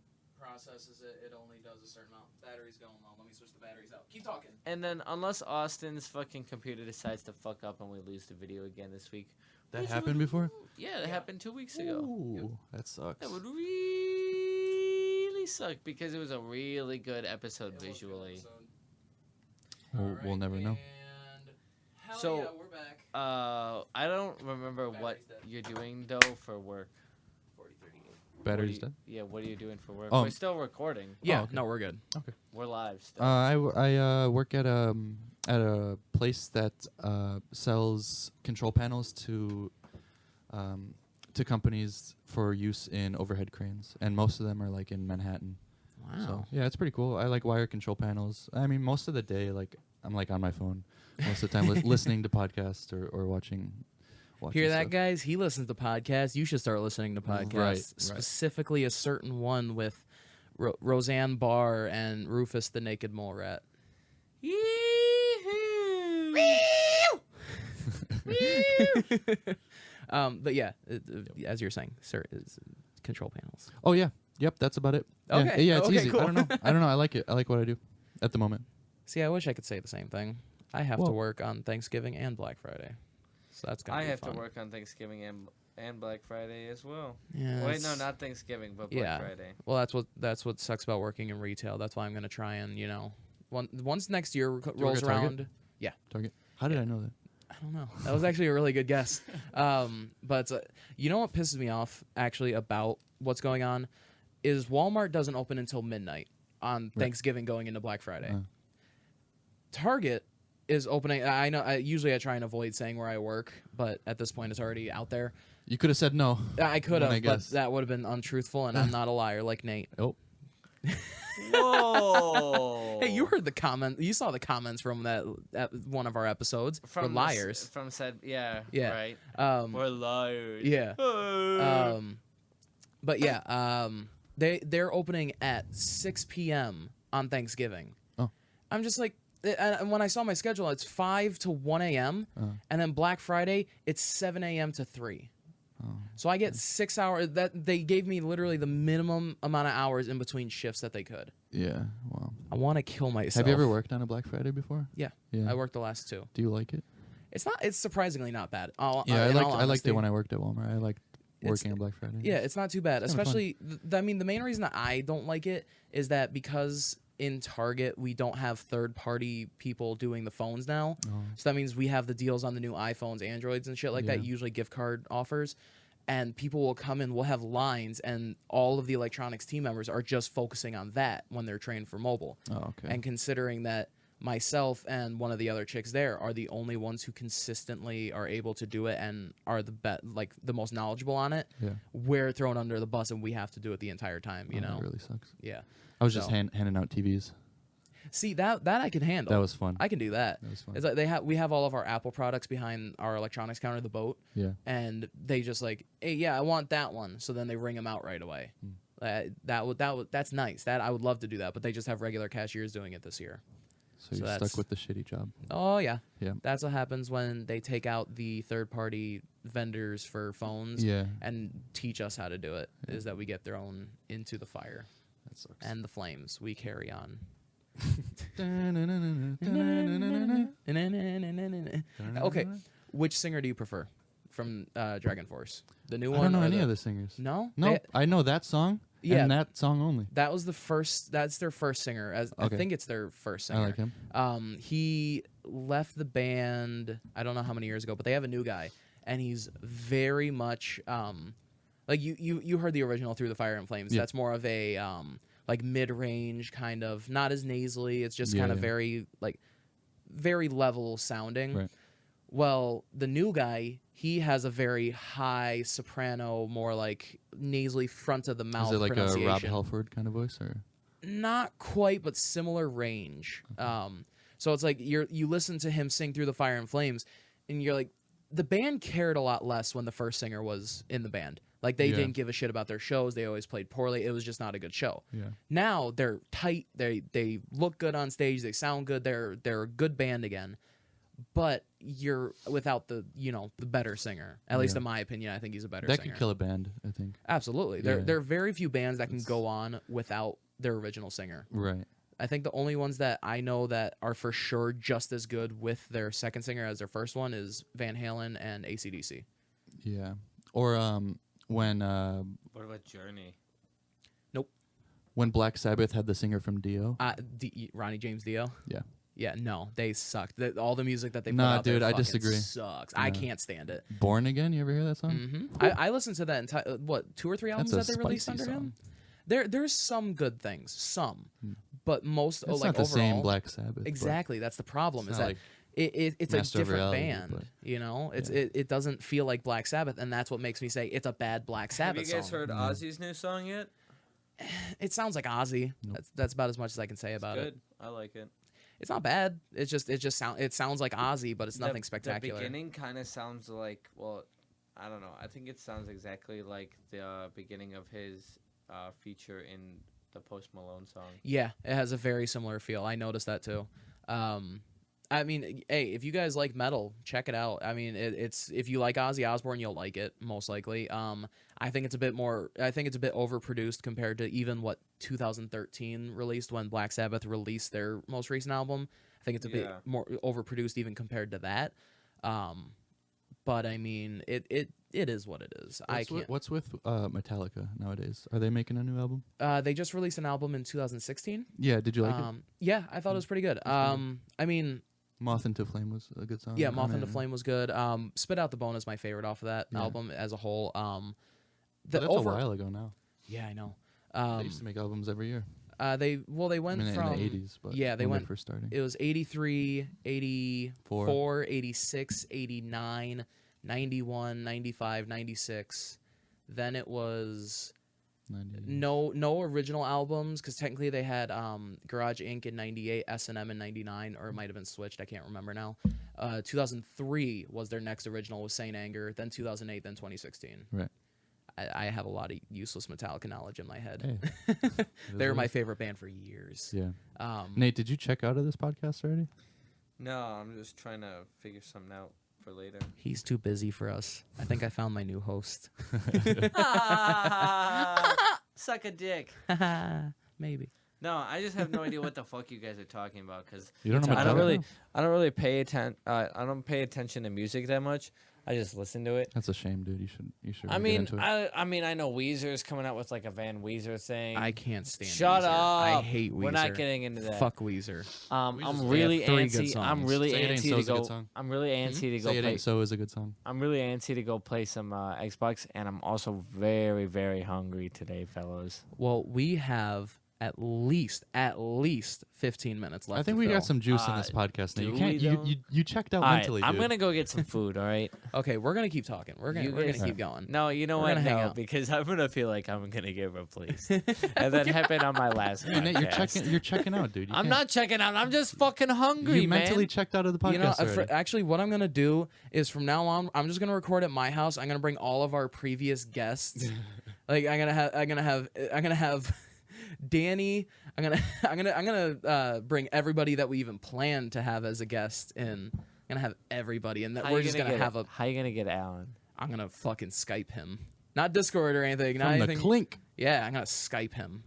[SPEAKER 1] processes it, it only does a certain amount. Battery's going low. Let me switch the batteries out. Keep talking.
[SPEAKER 3] And then unless Austin's fucking computer decides to fuck up and we lose the video again this week.
[SPEAKER 4] That
[SPEAKER 3] which
[SPEAKER 4] happened
[SPEAKER 3] would-
[SPEAKER 4] before?
[SPEAKER 3] Yeah, that happened 2 weeks ago.
[SPEAKER 4] Ooh, that sucks.
[SPEAKER 3] That would really suck because it was a really good episode visually.
[SPEAKER 4] We'll never know.
[SPEAKER 1] Hell
[SPEAKER 3] So-
[SPEAKER 1] yeah, we're back.
[SPEAKER 3] I don't remember what
[SPEAKER 1] Battery's dead.
[SPEAKER 3] you're doing though for work.
[SPEAKER 1] 4038.
[SPEAKER 4] Battery's dead?
[SPEAKER 3] Yeah, what are you doing for work?
[SPEAKER 4] Oh.
[SPEAKER 3] We're still recording.
[SPEAKER 1] Yeah,
[SPEAKER 4] okay.
[SPEAKER 1] no, we're good.
[SPEAKER 3] We're live still.
[SPEAKER 4] I work at a place that sells control panels to companies for use in overhead cranes, and most of them are like in Manhattan.
[SPEAKER 1] Wow.
[SPEAKER 4] So yeah, it's pretty cool. I like wire control panels. I mean, most of the day, like I'm like on my phone most of the time, listening to podcasts or watching.
[SPEAKER 1] Hear that,
[SPEAKER 4] stuff.
[SPEAKER 1] guys? He listens to podcasts. You should start listening to podcasts.
[SPEAKER 4] Right.
[SPEAKER 1] Specifically, a certain one with Roseanne Barr and Rufus the Naked Mole Rat. But yeah, as you're saying, sir, it's control panels.
[SPEAKER 4] Oh yeah, yep, that's about it. Yeah,
[SPEAKER 1] Okay.
[SPEAKER 4] yeah, it's
[SPEAKER 1] Okay,
[SPEAKER 4] easy.
[SPEAKER 1] cool.
[SPEAKER 4] I don't know. I like it. I like what I do at the moment.
[SPEAKER 1] See, I wish I could say the same thing. I have to
[SPEAKER 4] Well-
[SPEAKER 1] work on Thanksgiving and Black Friday, so that's gonna
[SPEAKER 3] I
[SPEAKER 1] be
[SPEAKER 3] have
[SPEAKER 1] fun.
[SPEAKER 3] to work on Thanksgiving and Black Friday as well.
[SPEAKER 1] Yeah,
[SPEAKER 3] Wait, no,
[SPEAKER 1] that's-
[SPEAKER 3] not Thanksgiving, but Black
[SPEAKER 1] Yeah.
[SPEAKER 3] Friday.
[SPEAKER 1] Well, that's what sucks about working in retail. That's why I'm gonna try and once next year
[SPEAKER 4] work
[SPEAKER 1] rolls
[SPEAKER 4] at Target?
[SPEAKER 1] around. Yeah,
[SPEAKER 4] Target. How did I know that?
[SPEAKER 1] I don't know. That was actually a really good guess. But you know what pisses me off actually about what's going on is Walmart doesn't open until midnight on Thanksgiving going into Black Friday. Target is opening. I know. Usually I try and avoid saying where I work, but at this point it's already out there.
[SPEAKER 4] You could have said no.
[SPEAKER 1] I could
[SPEAKER 4] Then I
[SPEAKER 1] have, but
[SPEAKER 4] guess.
[SPEAKER 1] that would have been untruthful, and I'm not a liar like Nate.
[SPEAKER 4] Oh,
[SPEAKER 3] Whoa!
[SPEAKER 1] Hey, you heard the comment. You saw the comments from that one of our episodes. We're
[SPEAKER 3] from
[SPEAKER 1] liars.
[SPEAKER 3] From said, yeah,
[SPEAKER 1] Yeah.
[SPEAKER 3] right.
[SPEAKER 1] Um,
[SPEAKER 3] We're liars.
[SPEAKER 1] yeah. But yeah, they're opening at 6 p.m. on Thanksgiving.
[SPEAKER 4] Oh.
[SPEAKER 1] I'm just like, and when I saw my schedule, it's 5 to 1 a.m. And then Black Friday, it's 7 a.m. to 3. So I get 6 hours. That they gave me literally the minimum amount of hours in between shifts that they could.
[SPEAKER 4] yeah. Wow.
[SPEAKER 1] I want to kill myself.
[SPEAKER 4] Have you ever worked on a Black Friday before?
[SPEAKER 1] Yeah.
[SPEAKER 4] Yeah.
[SPEAKER 1] I worked the last 2.
[SPEAKER 4] Do you like it?
[SPEAKER 1] It's surprisingly not bad.
[SPEAKER 4] Yeah, I liked it
[SPEAKER 1] honesty.
[SPEAKER 4] when I worked at Walmart. I liked
[SPEAKER 1] It's-
[SPEAKER 4] working on Black Friday.
[SPEAKER 1] Yeah, it's not too bad.
[SPEAKER 4] It's kinda fun.
[SPEAKER 1] Especially, I mean, the main reason that I don't like it is that because in Target we don't have third-party people doing the phones now.
[SPEAKER 4] Oh.
[SPEAKER 1] So that means we have the deals on the new iPhones, Androids, and shit like that.
[SPEAKER 4] Yeah.
[SPEAKER 1] Usually gift card offers, and people will come in. We'll have lines, and all of the electronics team members are just focusing on that when they're trained for mobile.
[SPEAKER 4] Oh, okay.
[SPEAKER 1] And considering that myself and one of the other chicks there are the only ones who consistently are able to do it and are the most knowledgeable on it,
[SPEAKER 4] Yeah.
[SPEAKER 1] we're thrown under the bus and we have to do it the entire time, you
[SPEAKER 4] Oh,
[SPEAKER 1] know?
[SPEAKER 4] that really sucks.
[SPEAKER 1] Yeah.
[SPEAKER 4] I was just
[SPEAKER 1] So-
[SPEAKER 4] handing out TVs.
[SPEAKER 1] See, that I can handle.
[SPEAKER 4] That was fun.
[SPEAKER 1] I can do that.
[SPEAKER 4] That was fun.
[SPEAKER 1] It's like we have all of our Apple products behind our electronics counter, the boat,
[SPEAKER 4] Yeah.
[SPEAKER 1] and they just like, hey, yeah, I want that one. So then they ring them out right away. That's nice. That I would love to do that, but they just have regular cashiers doing it this year.
[SPEAKER 4] So
[SPEAKER 1] So
[SPEAKER 4] you're
[SPEAKER 1] that's-
[SPEAKER 4] stuck with the shitty job.
[SPEAKER 1] Oh yeah.
[SPEAKER 4] Yeah.
[SPEAKER 1] That's what happens when they take out the third-party vendors for phones
[SPEAKER 4] Yeah.
[SPEAKER 1] and teach us how to do it. Is that we get thrown into the fire
[SPEAKER 4] That sucks.
[SPEAKER 1] and the flames. We carry on. Okay, which singer do you prefer from Dragon Force? The new
[SPEAKER 4] I
[SPEAKER 1] one?
[SPEAKER 4] don't know
[SPEAKER 1] or
[SPEAKER 4] any
[SPEAKER 1] the-
[SPEAKER 4] of the singers.
[SPEAKER 1] No.
[SPEAKER 4] No,
[SPEAKER 1] They-
[SPEAKER 4] I know that song.
[SPEAKER 1] Yeah.
[SPEAKER 4] And that song only.
[SPEAKER 1] that was the first. That's their first singer. I
[SPEAKER 4] Okay.
[SPEAKER 1] think it's their first
[SPEAKER 4] I
[SPEAKER 1] singer.
[SPEAKER 4] like him.
[SPEAKER 1] He left the band. I don't know how many years ago, but they have a new guy, and he's very much like you heard the original Through the Fire and Flames.
[SPEAKER 4] Yeah.
[SPEAKER 1] That's more of a like mid-range kind of, not as nasally. It's just
[SPEAKER 4] Yeah,
[SPEAKER 1] kind of
[SPEAKER 4] yeah.
[SPEAKER 1] very level sounding.
[SPEAKER 4] Right.
[SPEAKER 1] Well, the new guy, he has a very high soprano, more like nasally front of the mouth
[SPEAKER 4] Is it like a Rob
[SPEAKER 1] pronunciation.
[SPEAKER 4] Halford kind of voice, or?
[SPEAKER 1] Not quite, but similar range. So it's like you listen to him sing Through the Fire and Flames, and you're like, the band cared a lot less when the first singer was in the band. Like they
[SPEAKER 4] Yeah.
[SPEAKER 1] didn't give a shit about their shows. They always played poorly. It was just not a good show.
[SPEAKER 4] Yeah.
[SPEAKER 1] Now they're tight. They look good on stage. They sound good. They're a good band again. But you're without the the better singer. At least
[SPEAKER 4] Yeah.
[SPEAKER 1] in my opinion, I think he's a better
[SPEAKER 4] That
[SPEAKER 1] singer.
[SPEAKER 4] could kill a band, I think.
[SPEAKER 1] Absolutely.
[SPEAKER 4] Yeah.
[SPEAKER 1] There are very few bands that can go on without their original singer.
[SPEAKER 4] Right.
[SPEAKER 1] I think the only ones that I know that are for sure just as good with their second singer as their first one is Van Halen and AC/DC.
[SPEAKER 4] Yeah. Or when
[SPEAKER 3] What about Journey?
[SPEAKER 4] when Black Sabbath had the singer from Dio.
[SPEAKER 1] Ronnie James Dio.
[SPEAKER 4] Yeah.
[SPEAKER 1] Yeah, no, they sucked. All the music that they put
[SPEAKER 4] Nah,
[SPEAKER 1] out there
[SPEAKER 4] dude, I
[SPEAKER 1] fucking
[SPEAKER 4] disagree.
[SPEAKER 1] sucks. I
[SPEAKER 4] Yeah.
[SPEAKER 1] can't stand it.
[SPEAKER 4] Born Again, you ever hear that song?
[SPEAKER 1] Hmm I listened to that entire 2 or 3 albums
[SPEAKER 4] That's a
[SPEAKER 1] that they released
[SPEAKER 4] spicy
[SPEAKER 1] under
[SPEAKER 4] song.
[SPEAKER 1] him. There's some good things, but most
[SPEAKER 4] It's
[SPEAKER 1] like
[SPEAKER 4] not the
[SPEAKER 1] overall,
[SPEAKER 4] same Black Sabbath. but
[SPEAKER 1] exactly. That's the problem.
[SPEAKER 4] it's
[SPEAKER 1] Is
[SPEAKER 4] not
[SPEAKER 1] that
[SPEAKER 4] like
[SPEAKER 1] it's a
[SPEAKER 4] Master of
[SPEAKER 1] different
[SPEAKER 4] Reality,
[SPEAKER 1] band.
[SPEAKER 4] but-
[SPEAKER 1] It doesn't feel like Black Sabbath, and that's what makes me say it's a bad Black
[SPEAKER 3] Have
[SPEAKER 1] Sabbath
[SPEAKER 3] you guys
[SPEAKER 1] song.
[SPEAKER 3] heard Ozzy's new song yet?
[SPEAKER 1] It sounds like Ozzy.
[SPEAKER 4] Nope.
[SPEAKER 1] That's about as much as I can say about it.
[SPEAKER 3] Good. I like it.
[SPEAKER 1] It's not bad. It sounds like Ozzy, but it's nothing
[SPEAKER 3] The
[SPEAKER 1] spectacular.
[SPEAKER 3] beginning kind of sounds like, well, I don't know. I think it sounds exactly like the beginning of his feature in the Post Malone song.
[SPEAKER 1] Yeah, it has a very similar feel. I noticed that too. I mean, hey, if you guys like metal, check it out. I mean, it's if you like Ozzy Osbourne, you'll like it most likely. I think it's a bit overproduced compared to even what 2013 released when Black Sabbath released their most recent album. I think it's a bit
[SPEAKER 3] Yeah.
[SPEAKER 1] more overproduced even compared to that. But I mean, it is what it is.
[SPEAKER 4] What's with Metallica nowadays? Are they making a new album?
[SPEAKER 1] They just released an album in 2016.
[SPEAKER 4] Yeah, did you like it?
[SPEAKER 1] Yeah, I thought it was pretty good. I mean,
[SPEAKER 4] Moth into Flame was a good song.
[SPEAKER 1] yeah, Moth into Flame was good. Spit Out the Bone is my favorite off of that
[SPEAKER 4] Yeah.
[SPEAKER 1] album as a whole.
[SPEAKER 4] That's a while ago now.
[SPEAKER 1] Yeah, I know.
[SPEAKER 4] They used to make albums every year.
[SPEAKER 1] They went from
[SPEAKER 4] in the 80s, but
[SPEAKER 1] yeah, they
[SPEAKER 4] when
[SPEAKER 1] went
[SPEAKER 4] first starting.
[SPEAKER 1] It was 83, 84, 86, 89, 91, 95, 96. Then it was
[SPEAKER 4] 90.
[SPEAKER 1] no original albums because technically they had Garage Inc. in 98, S&M in 99, or it might have been switched. I can't remember now. 2003 was their next original with Saint Anger, then 2008, then 2016.
[SPEAKER 4] Right.
[SPEAKER 1] I have a lot of useless Metallica knowledge in my head.
[SPEAKER 4] Hey.
[SPEAKER 1] They were my favorite band for years.
[SPEAKER 4] Yeah. Nate, did you check out of this podcast already?
[SPEAKER 3] No, I'm just trying to figure something out for later.
[SPEAKER 1] He's too busy for us. I think I found my new host.
[SPEAKER 3] Suck a dick.
[SPEAKER 1] Maybe.
[SPEAKER 3] No, I just have no idea what the fuck you guys are talking about because
[SPEAKER 4] You don't know
[SPEAKER 3] I don't
[SPEAKER 4] Metallica?
[SPEAKER 3] really pay attention to music that much. I just listen to it.
[SPEAKER 4] That's a shame, dude. You should.
[SPEAKER 3] I
[SPEAKER 4] really
[SPEAKER 3] mean,
[SPEAKER 4] get into it.
[SPEAKER 3] I mean, I know Weezer's coming out with like a Van Weezer thing.
[SPEAKER 1] I can't stand
[SPEAKER 3] Shut
[SPEAKER 1] Weezer. I
[SPEAKER 3] up.
[SPEAKER 1] hate Weezer.
[SPEAKER 3] We're not getting into that.
[SPEAKER 1] Fuck Weezer.
[SPEAKER 3] I'm
[SPEAKER 4] Weezer's
[SPEAKER 3] really
[SPEAKER 1] They have 3 good
[SPEAKER 3] antsy. I'm
[SPEAKER 1] songs.
[SPEAKER 3] really
[SPEAKER 4] Say It Ain't
[SPEAKER 3] antsy
[SPEAKER 4] So
[SPEAKER 3] to
[SPEAKER 4] is a good
[SPEAKER 3] go.
[SPEAKER 4] song.
[SPEAKER 3] I'm really antsy to go
[SPEAKER 4] Say It
[SPEAKER 3] play.
[SPEAKER 4] Ain't So is a good song.
[SPEAKER 3] I'm really antsy to go play some Xbox, and I'm also very, very hungry today, fellas.
[SPEAKER 1] Well, we have at least 15 minutes left.
[SPEAKER 4] I think
[SPEAKER 1] to
[SPEAKER 4] we
[SPEAKER 1] fill.
[SPEAKER 4] got some juice in this podcast. Now
[SPEAKER 3] do
[SPEAKER 4] you can't.
[SPEAKER 3] we,
[SPEAKER 4] You,
[SPEAKER 3] though?
[SPEAKER 4] you checked out
[SPEAKER 3] All right,
[SPEAKER 4] mentally,
[SPEAKER 3] I'm
[SPEAKER 4] dude.
[SPEAKER 3] gonna go get some food. All right.
[SPEAKER 1] Okay, we're gonna keep talking. We're
[SPEAKER 3] You
[SPEAKER 1] gonna
[SPEAKER 3] guys-
[SPEAKER 1] keep going.
[SPEAKER 3] No, you know
[SPEAKER 1] We're
[SPEAKER 3] what?
[SPEAKER 1] gonna hang
[SPEAKER 3] No,
[SPEAKER 1] out.
[SPEAKER 3] because I'm gonna feel like I'm gonna get replaced, and that happened on my last.
[SPEAKER 4] Hey, Nate,
[SPEAKER 3] podcast.
[SPEAKER 4] you're checking out, dude. You
[SPEAKER 3] I'm
[SPEAKER 4] can't-
[SPEAKER 3] not checking out. I'm just fucking hungry,
[SPEAKER 4] You
[SPEAKER 3] man.
[SPEAKER 4] mentally checked out of the podcast
[SPEAKER 1] You know,
[SPEAKER 4] already.
[SPEAKER 1] actually, what I'm gonna do is from now on, I'm just gonna record at my house. I'm gonna bring all of our previous guests. Like I'm gonna have Danny. I'm gonna bring everybody that we even planned to have as a guest in. I'm gonna have everybody, and that
[SPEAKER 3] How
[SPEAKER 1] we're
[SPEAKER 3] you
[SPEAKER 1] just
[SPEAKER 3] gonna
[SPEAKER 1] gonna
[SPEAKER 3] get
[SPEAKER 1] have a.
[SPEAKER 3] How you gonna get Alan?
[SPEAKER 1] I'm gonna fucking Skype him, not Discord or anything. Not
[SPEAKER 4] From the
[SPEAKER 1] anything.
[SPEAKER 4] clink.
[SPEAKER 1] Yeah, I'm gonna Skype him.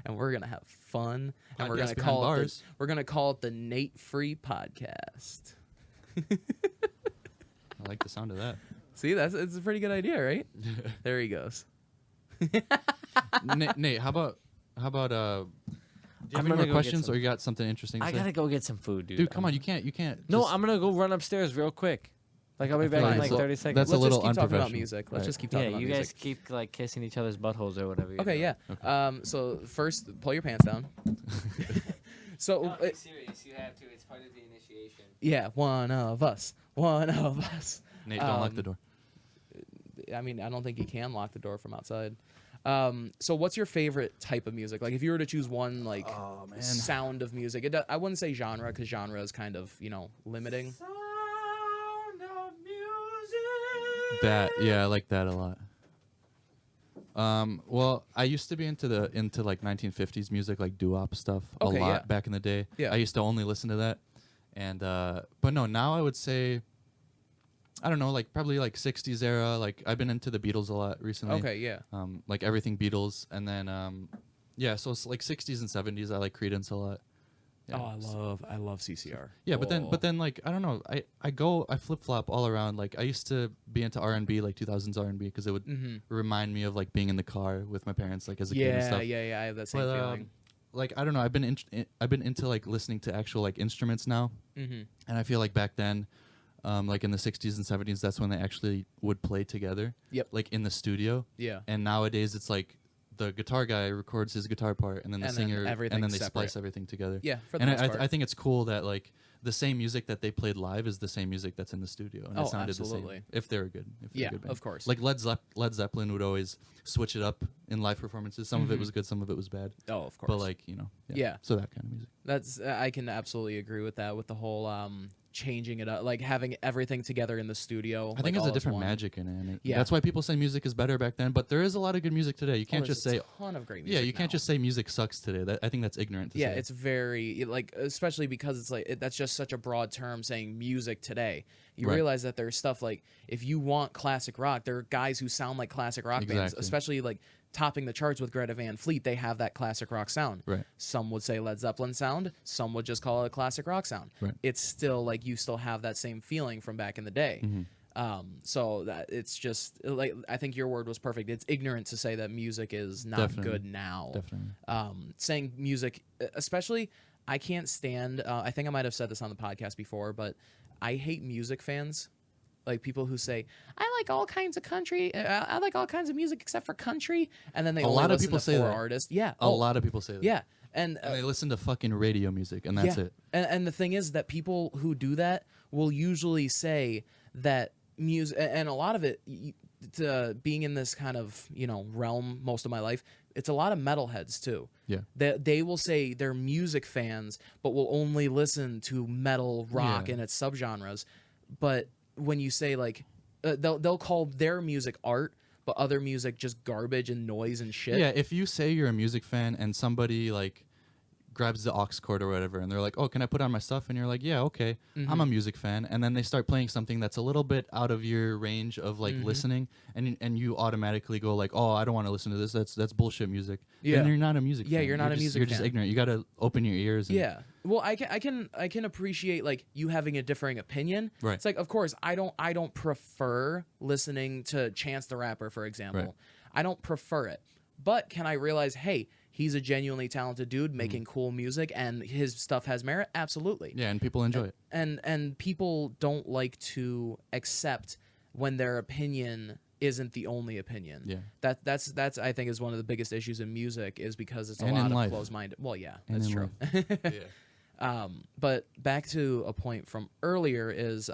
[SPEAKER 1] And we're gonna have fun, and we're
[SPEAKER 4] Podcast
[SPEAKER 1] gonna
[SPEAKER 4] behind
[SPEAKER 1] call it
[SPEAKER 4] bars.
[SPEAKER 1] we're gonna call it the Nate Free Podcast.
[SPEAKER 4] I like the sound of that.
[SPEAKER 1] See, it's a pretty good idea, right? There he goes.
[SPEAKER 4] Nate, how about do you have
[SPEAKER 3] I'm
[SPEAKER 4] any
[SPEAKER 3] gonna
[SPEAKER 4] more
[SPEAKER 3] go get
[SPEAKER 4] questions,
[SPEAKER 3] some-
[SPEAKER 4] or you got something interesting to
[SPEAKER 3] I
[SPEAKER 4] say?
[SPEAKER 3] gotta go get some food, dude.
[SPEAKER 4] Dude, come on, you can't.
[SPEAKER 3] No,
[SPEAKER 4] just-
[SPEAKER 3] I'm gonna go run upstairs real quick. Like I'll be back
[SPEAKER 1] Fine,
[SPEAKER 3] in like
[SPEAKER 1] so
[SPEAKER 3] 30 seconds.
[SPEAKER 4] that's a
[SPEAKER 1] Let's
[SPEAKER 4] little
[SPEAKER 1] just keep talking about
[SPEAKER 4] unprofessional.
[SPEAKER 1] music. Let's
[SPEAKER 4] Right.
[SPEAKER 1] just keep talking
[SPEAKER 3] Yeah,
[SPEAKER 1] about
[SPEAKER 3] you
[SPEAKER 1] music.
[SPEAKER 3] guys keep like kissing each other's buttholes or whatever.
[SPEAKER 1] Okay, yeah.
[SPEAKER 4] Okay.
[SPEAKER 1] So first, pull your pants down. So
[SPEAKER 3] serious. You have to. It's part of the initiation.
[SPEAKER 1] yeah, one of us.
[SPEAKER 4] Nate, don't lock the door.
[SPEAKER 1] I mean, I don't think you can lock the door from outside. So what's your favorite type of music? Like if you were to choose one like
[SPEAKER 4] Oh man.
[SPEAKER 1] sound of music, I wouldn't say genre because genre is kind of, limiting.
[SPEAKER 3] Sound of music.
[SPEAKER 4] That I like that a lot. Well, I used to be into like 1950s music, like doo-wop stuff,
[SPEAKER 1] Okay,
[SPEAKER 4] a lot
[SPEAKER 1] yeah.
[SPEAKER 4] back in the day.
[SPEAKER 1] Yeah.
[SPEAKER 4] I used to only listen to that. And but no, now I would say, I don't know, like probably like 60s era. Like I've been into the Beatles a lot recently.
[SPEAKER 1] Okay, yeah.
[SPEAKER 4] Like everything Beatles, and then yeah, so it's like 60s and 70s. I like Creedence a lot. Yeah.
[SPEAKER 1] Oh, I love CCR.
[SPEAKER 4] Yeah, but then like I don't know, I flip flop all around. Like I used to be into R&B, like 2000s R&B, because it would remind me of like being in the car with my parents, like as a kid and stuff.
[SPEAKER 1] Yeah, I have that same
[SPEAKER 4] But
[SPEAKER 1] feeling.
[SPEAKER 4] like I don't know, I've been into like listening to actual like instruments now, and I feel like back then, like in the 60s and 70s, that's when they actually would play together.
[SPEAKER 1] Yep.
[SPEAKER 4] Like in the studio.
[SPEAKER 1] Yeah.
[SPEAKER 4] And nowadays it's like the guitar guy records his guitar part, and then the
[SPEAKER 1] And then
[SPEAKER 4] singer, and
[SPEAKER 1] everything's
[SPEAKER 4] then they
[SPEAKER 1] separate.
[SPEAKER 4] splice everything together.
[SPEAKER 1] Yeah, for the
[SPEAKER 4] and
[SPEAKER 1] most part.
[SPEAKER 4] I think it's cool that like the same music that they played live is the same music that's in the studio, and
[SPEAKER 1] Oh,
[SPEAKER 4] it sounded
[SPEAKER 1] absolutely.
[SPEAKER 4] the same. If they're good, if they're
[SPEAKER 1] Yeah,
[SPEAKER 4] a good band.
[SPEAKER 1] of course.
[SPEAKER 4] Like Led Zeppelin would always switch it up in live performances. Some of it was good, some of it was bad.
[SPEAKER 1] Oh, of course.
[SPEAKER 4] But like, you know,
[SPEAKER 1] Yeah.
[SPEAKER 4] So that kind of music.
[SPEAKER 1] That's I can absolutely agree with that, with the whole changing it up, like having everything together in the studio.
[SPEAKER 4] I think
[SPEAKER 1] like,
[SPEAKER 4] it's a
[SPEAKER 1] all as
[SPEAKER 4] different
[SPEAKER 1] one.
[SPEAKER 4] magic in it. And
[SPEAKER 1] Yeah.
[SPEAKER 4] That's why people say music is better back then. But there is a lot of good music today. You can't
[SPEAKER 1] There's
[SPEAKER 4] just
[SPEAKER 1] a
[SPEAKER 4] say,
[SPEAKER 1] ton of great music.
[SPEAKER 4] yeah, you can't
[SPEAKER 1] now.
[SPEAKER 4] just say music sucks today. I think that's ignorant to
[SPEAKER 1] Yeah,
[SPEAKER 4] say.
[SPEAKER 1] it's very like, especially because it's like that's just such a broad term saying music today. You
[SPEAKER 4] Right.
[SPEAKER 1] realize that there's stuff like, if you want classic rock, there are guys who sound like classic rock bands,
[SPEAKER 4] Exactly.
[SPEAKER 1] especially like topping the charts with Greta Van Fleet. They have that classic rock sound.
[SPEAKER 4] Right.
[SPEAKER 1] Some would say Led Zeppelin sound. Some would just call it a classic rock sound.
[SPEAKER 4] Right.
[SPEAKER 1] It's still like you still have that same feeling from back in the day. So that it's just like, I think your word was perfect. It's ignorant to say that music is not
[SPEAKER 4] Definitely.
[SPEAKER 1] good now.
[SPEAKER 4] Definitely.
[SPEAKER 1] Saying music, especially, I can't stand. I think I might have said this on the podcast before, but I hate music fans. Like people who say, I like all kinds of country. I like all kinds of music except for country. And then they
[SPEAKER 4] A
[SPEAKER 1] only
[SPEAKER 4] lot of
[SPEAKER 1] listen
[SPEAKER 4] people
[SPEAKER 1] to
[SPEAKER 4] say
[SPEAKER 1] four
[SPEAKER 4] that.
[SPEAKER 1] artists. Yeah.
[SPEAKER 4] A lot of people say that.
[SPEAKER 1] Yeah. And
[SPEAKER 4] And they listen to fucking radio music, and that's
[SPEAKER 1] yeah.
[SPEAKER 4] it.
[SPEAKER 1] And the thing is that people who do that will usually say that music, and a lot of it, to being in this kind of, you know, realm most of my life, it's a lot of metalheads too.
[SPEAKER 4] Yeah.
[SPEAKER 1] They will say they're music fans, but will only listen to metal, rock,
[SPEAKER 4] Yeah.
[SPEAKER 1] and its subgenres. But when you say like, they'll call their music art, but other music just garbage and noise and shit.
[SPEAKER 4] Yeah, if you say you're a music fan and somebody like grabs the aux cord or whatever, and they're like, "Oh, can I put on my stuff?" and you're like, "Yeah, okay, I'm a music fan," and then they start playing something that's a little bit out of your range of like listening, and you automatically go like, "Oh, I don't want to listen to this. That's bullshit music."
[SPEAKER 1] Yeah.
[SPEAKER 4] Then you're not a music
[SPEAKER 1] Yeah,
[SPEAKER 4] fan.
[SPEAKER 1] you're not a
[SPEAKER 4] just,
[SPEAKER 1] music
[SPEAKER 4] You're just
[SPEAKER 1] fan.
[SPEAKER 4] ignorant. You got to open your ears. And
[SPEAKER 1] Yeah. Well, I can appreciate like you having a differing opinion.
[SPEAKER 4] Right.
[SPEAKER 1] It's like, of course, I don't prefer listening to Chance the Rapper, for example.
[SPEAKER 4] Right.
[SPEAKER 1] I don't prefer it. But can I realize, hey, he's a genuinely talented dude making cool music and his stuff has merit? Absolutely.
[SPEAKER 4] Yeah, and people enjoy it.
[SPEAKER 1] And people don't like to accept when their opinion isn't the only opinion.
[SPEAKER 4] Yeah.
[SPEAKER 1] That's I think is one of the biggest issues in music, is because it's a
[SPEAKER 4] And in
[SPEAKER 1] lot of
[SPEAKER 4] life.
[SPEAKER 1] closed-minded. Well, yeah,
[SPEAKER 4] And
[SPEAKER 1] that's
[SPEAKER 4] in
[SPEAKER 1] true.
[SPEAKER 4] Yeah.
[SPEAKER 1] But back to a point from earlier is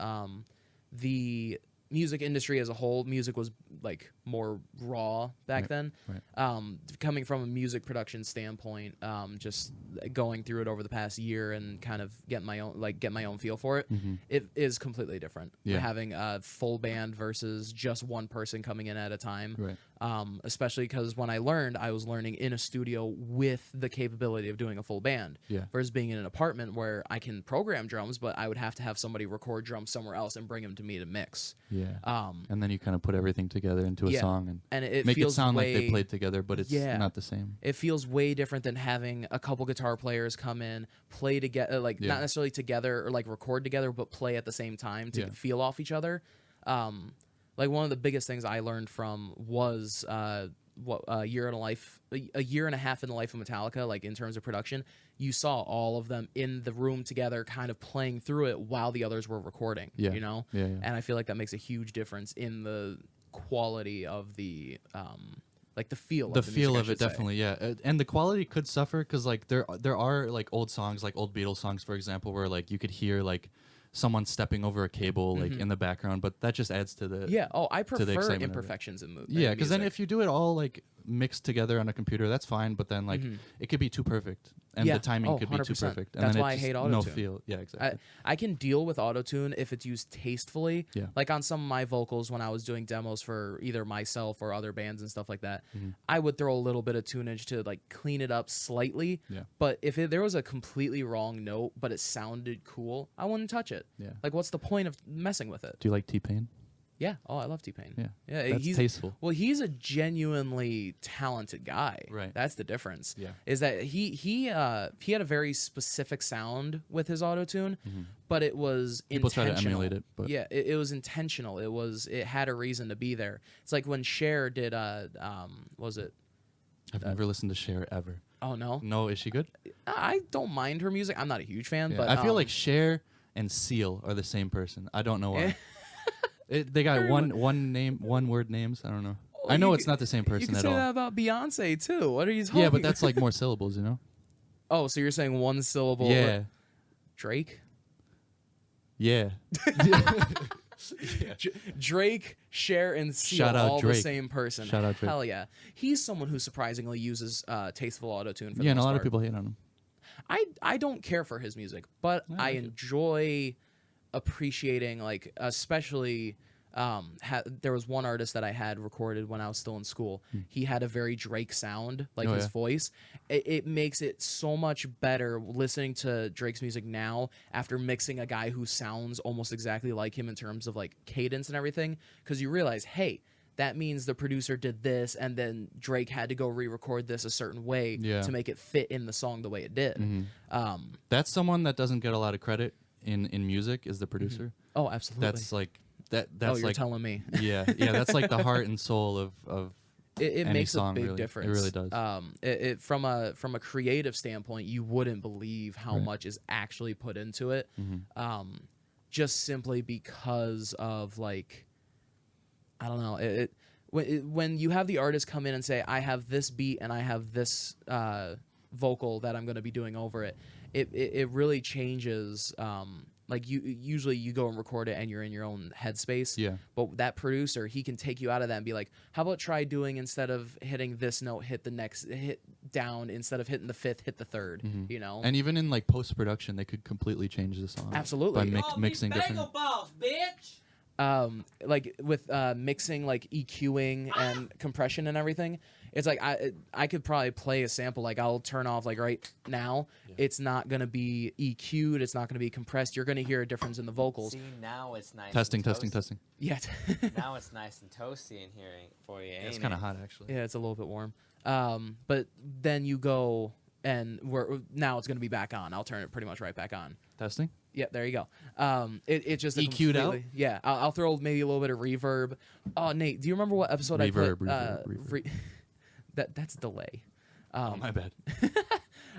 [SPEAKER 1] the music industry as a whole. Music was like more raw back then.
[SPEAKER 4] Right.
[SPEAKER 1] Coming from a music production standpoint, just going through it over the past year and kind of get my own feel for it, it is completely different.
[SPEAKER 4] Yeah.
[SPEAKER 1] Having a full band versus just one person coming in at a time.
[SPEAKER 4] Right.
[SPEAKER 1] Especially because when I was learning in a studio with the capability of doing a full band.
[SPEAKER 4] Yeah.
[SPEAKER 1] Versus being in an apartment where I can program drums, but I would have to have somebody record drums somewhere else and bring them to me to mix.
[SPEAKER 4] Yeah. And then you kind of put everything together into a
[SPEAKER 1] yeah.
[SPEAKER 4] song
[SPEAKER 1] And it
[SPEAKER 4] make it
[SPEAKER 1] feels
[SPEAKER 4] sound
[SPEAKER 1] way,
[SPEAKER 4] like they played together, but it's
[SPEAKER 1] Yeah.
[SPEAKER 4] not the same.
[SPEAKER 1] It feels way different than having a couple guitar players come in, play together, like
[SPEAKER 4] Yeah.
[SPEAKER 1] not necessarily together or like record together, but play at the same time to
[SPEAKER 4] Yeah.
[SPEAKER 1] feel off each other. Like one of the biggest things I learned from was a year and a half in the life of Metallica, like in terms of production. You saw all of them in the room together, kind of playing through it while the others were recording.
[SPEAKER 4] Yeah.
[SPEAKER 1] You know,
[SPEAKER 4] Yeah, yeah.
[SPEAKER 1] and I feel like that makes a huge difference in the quality of the like the feel.
[SPEAKER 4] The
[SPEAKER 1] of the
[SPEAKER 4] feel
[SPEAKER 1] music, I
[SPEAKER 4] of it
[SPEAKER 1] should say.
[SPEAKER 4] definitely, yeah. And the quality could suffer because like there are like old songs, like old Beatles songs, for example, where like you could hear like someone stepping over a cable like in the background, but that just adds to the
[SPEAKER 1] Yeah. Oh, I
[SPEAKER 4] the
[SPEAKER 1] prefer
[SPEAKER 4] excitement of it.
[SPEAKER 1] imperfections in movies.
[SPEAKER 4] Yeah, because then if you do it all like mixed together on a computer, that's fine. But then like it could be too perfect, and
[SPEAKER 1] Yeah.
[SPEAKER 4] the timing
[SPEAKER 1] Oh,
[SPEAKER 4] could be too
[SPEAKER 1] 100%.
[SPEAKER 4] perfect. And
[SPEAKER 1] That's
[SPEAKER 4] then
[SPEAKER 1] why I
[SPEAKER 4] it's
[SPEAKER 1] hate
[SPEAKER 4] just
[SPEAKER 1] auto-tune.
[SPEAKER 4] No feel. Yeah, exactly.
[SPEAKER 1] I can deal with autotune if it's used tastefully.
[SPEAKER 4] Yeah.
[SPEAKER 1] Like on some of my vocals when I was doing demos for either myself or other bands and stuff like that, I would throw a little bit of tunage to like clean it up slightly.
[SPEAKER 4] Yeah.
[SPEAKER 1] But if there was a completely wrong note but it sounded cool, I wouldn't touch it.
[SPEAKER 4] Yeah.
[SPEAKER 1] Like what's the point of messing with it?
[SPEAKER 4] Do you like T-Pain?
[SPEAKER 1] Yeah. Oh, I love T-Pain.
[SPEAKER 4] Yeah.
[SPEAKER 1] Yeah.
[SPEAKER 4] That's tasteful.
[SPEAKER 1] Well, he's a genuinely talented guy.
[SPEAKER 4] Right.
[SPEAKER 1] That's the difference.
[SPEAKER 4] Yeah.
[SPEAKER 1] Is that he had a very specific sound with his autotune, but it was
[SPEAKER 4] People try
[SPEAKER 1] intentional.
[SPEAKER 4] to emulate it, but
[SPEAKER 1] Yeah, it was intentional. It had a reason to be there. It's like when Cher did was it?
[SPEAKER 4] I've never listened to Cher ever.
[SPEAKER 1] Oh no.
[SPEAKER 4] No, is she good?
[SPEAKER 1] I don't mind her music. I'm not a huge fan,
[SPEAKER 4] Yeah.
[SPEAKER 1] but
[SPEAKER 4] I feel like Cher and Seal are the same person. I don't know why. They got
[SPEAKER 1] Everyone-
[SPEAKER 4] one word names. I don't know.
[SPEAKER 1] Well,
[SPEAKER 4] I know
[SPEAKER 1] you
[SPEAKER 4] it's
[SPEAKER 1] could-
[SPEAKER 4] not the same
[SPEAKER 1] you
[SPEAKER 4] person
[SPEAKER 1] can
[SPEAKER 4] at
[SPEAKER 1] say
[SPEAKER 4] all.
[SPEAKER 1] that about Beyonce too. What are you talking?
[SPEAKER 4] Yeah, but that's like more syllables, you know?
[SPEAKER 1] Oh, so you're saying one syllable?
[SPEAKER 4] Yeah.
[SPEAKER 1] Drake.
[SPEAKER 4] Yeah.
[SPEAKER 1] Drake, Cher, and Seal,
[SPEAKER 4] Shout out
[SPEAKER 1] all the
[SPEAKER 4] Drake.
[SPEAKER 1] same person.
[SPEAKER 4] Shout out Drake.
[SPEAKER 1] Hell yeah. He's someone who surprisingly uses tasteful autotune for
[SPEAKER 4] Yeah,
[SPEAKER 1] the
[SPEAKER 4] and a
[SPEAKER 1] most
[SPEAKER 4] lot of
[SPEAKER 1] part.
[SPEAKER 4] people hate on him.
[SPEAKER 1] I don't care for his music, but
[SPEAKER 4] I
[SPEAKER 1] I
[SPEAKER 4] like it.
[SPEAKER 1] enjoy appreciating, like, especially there was one artist that I had recorded when I was still in school. He had a very Drake sound, like
[SPEAKER 4] Oh,
[SPEAKER 1] his
[SPEAKER 4] yeah.
[SPEAKER 1] voice. It makes it so much better listening to Drake's music now after mixing a guy who sounds almost exactly like him in terms of like cadence and everything, because you realize, hey, that means the producer did this and then Drake had to go re-record this a certain way
[SPEAKER 4] Yeah.
[SPEAKER 1] to make it fit in the song the way it did.
[SPEAKER 4] That's someone that doesn't get a lot of credit in music is the producer.
[SPEAKER 1] Oh, absolutely.
[SPEAKER 4] That's like that's
[SPEAKER 1] oh, you're
[SPEAKER 4] like
[SPEAKER 1] telling me.
[SPEAKER 4] yeah, that's like the heart and soul of
[SPEAKER 1] It
[SPEAKER 4] any
[SPEAKER 1] makes
[SPEAKER 4] song,
[SPEAKER 1] a big
[SPEAKER 4] really. It
[SPEAKER 1] difference.
[SPEAKER 4] really does.
[SPEAKER 1] It from a creative standpoint, you wouldn't believe how
[SPEAKER 4] Right.
[SPEAKER 1] much is actually put into it. Just simply because of, like, I don't know. When you have the artist come in and say, I have this beat and I have this vocal that I'm going to be doing over it, it really changes. Like usually you go and record it and you're in your own headspace.
[SPEAKER 4] Yeah.
[SPEAKER 1] But that producer, he can take you out of that and be like, how about try doing, instead of hitting this note, hit the next, hit down, instead of hitting the fifth, hit the third. You know.
[SPEAKER 4] and even in like post production, they could completely change the song.
[SPEAKER 1] Absolutely.
[SPEAKER 4] By mixing different.
[SPEAKER 3] balls, bitch.
[SPEAKER 1] Like with mixing, like EQing and compression and everything, it's like I could probably play a sample, like I'll turn off, like right now, it's not gonna be EQ'd, it's not gonna be compressed. You're gonna hear a difference in the vocals.
[SPEAKER 3] See, now it's nice.
[SPEAKER 4] Testing,
[SPEAKER 3] and
[SPEAKER 4] testing,
[SPEAKER 3] toasty.
[SPEAKER 4] testing.
[SPEAKER 1] Yeah,
[SPEAKER 3] Now it's nice and toasty in here for you.
[SPEAKER 4] It's
[SPEAKER 3] ain't
[SPEAKER 4] kind
[SPEAKER 3] it?
[SPEAKER 4] of hot actually.
[SPEAKER 1] yeah, it's a little bit warm. But then you go and now it's gonna be back on. I'll turn it pretty much right back on.
[SPEAKER 4] Testing.
[SPEAKER 1] Yeah, there you go. It just a
[SPEAKER 4] EQ'd out?
[SPEAKER 1] completely- Yeah, I'll throw maybe a little bit of reverb. Oh, Nate, do you remember what episode I put?
[SPEAKER 4] Reverb.
[SPEAKER 1] That's delay.
[SPEAKER 4] Oh my bad.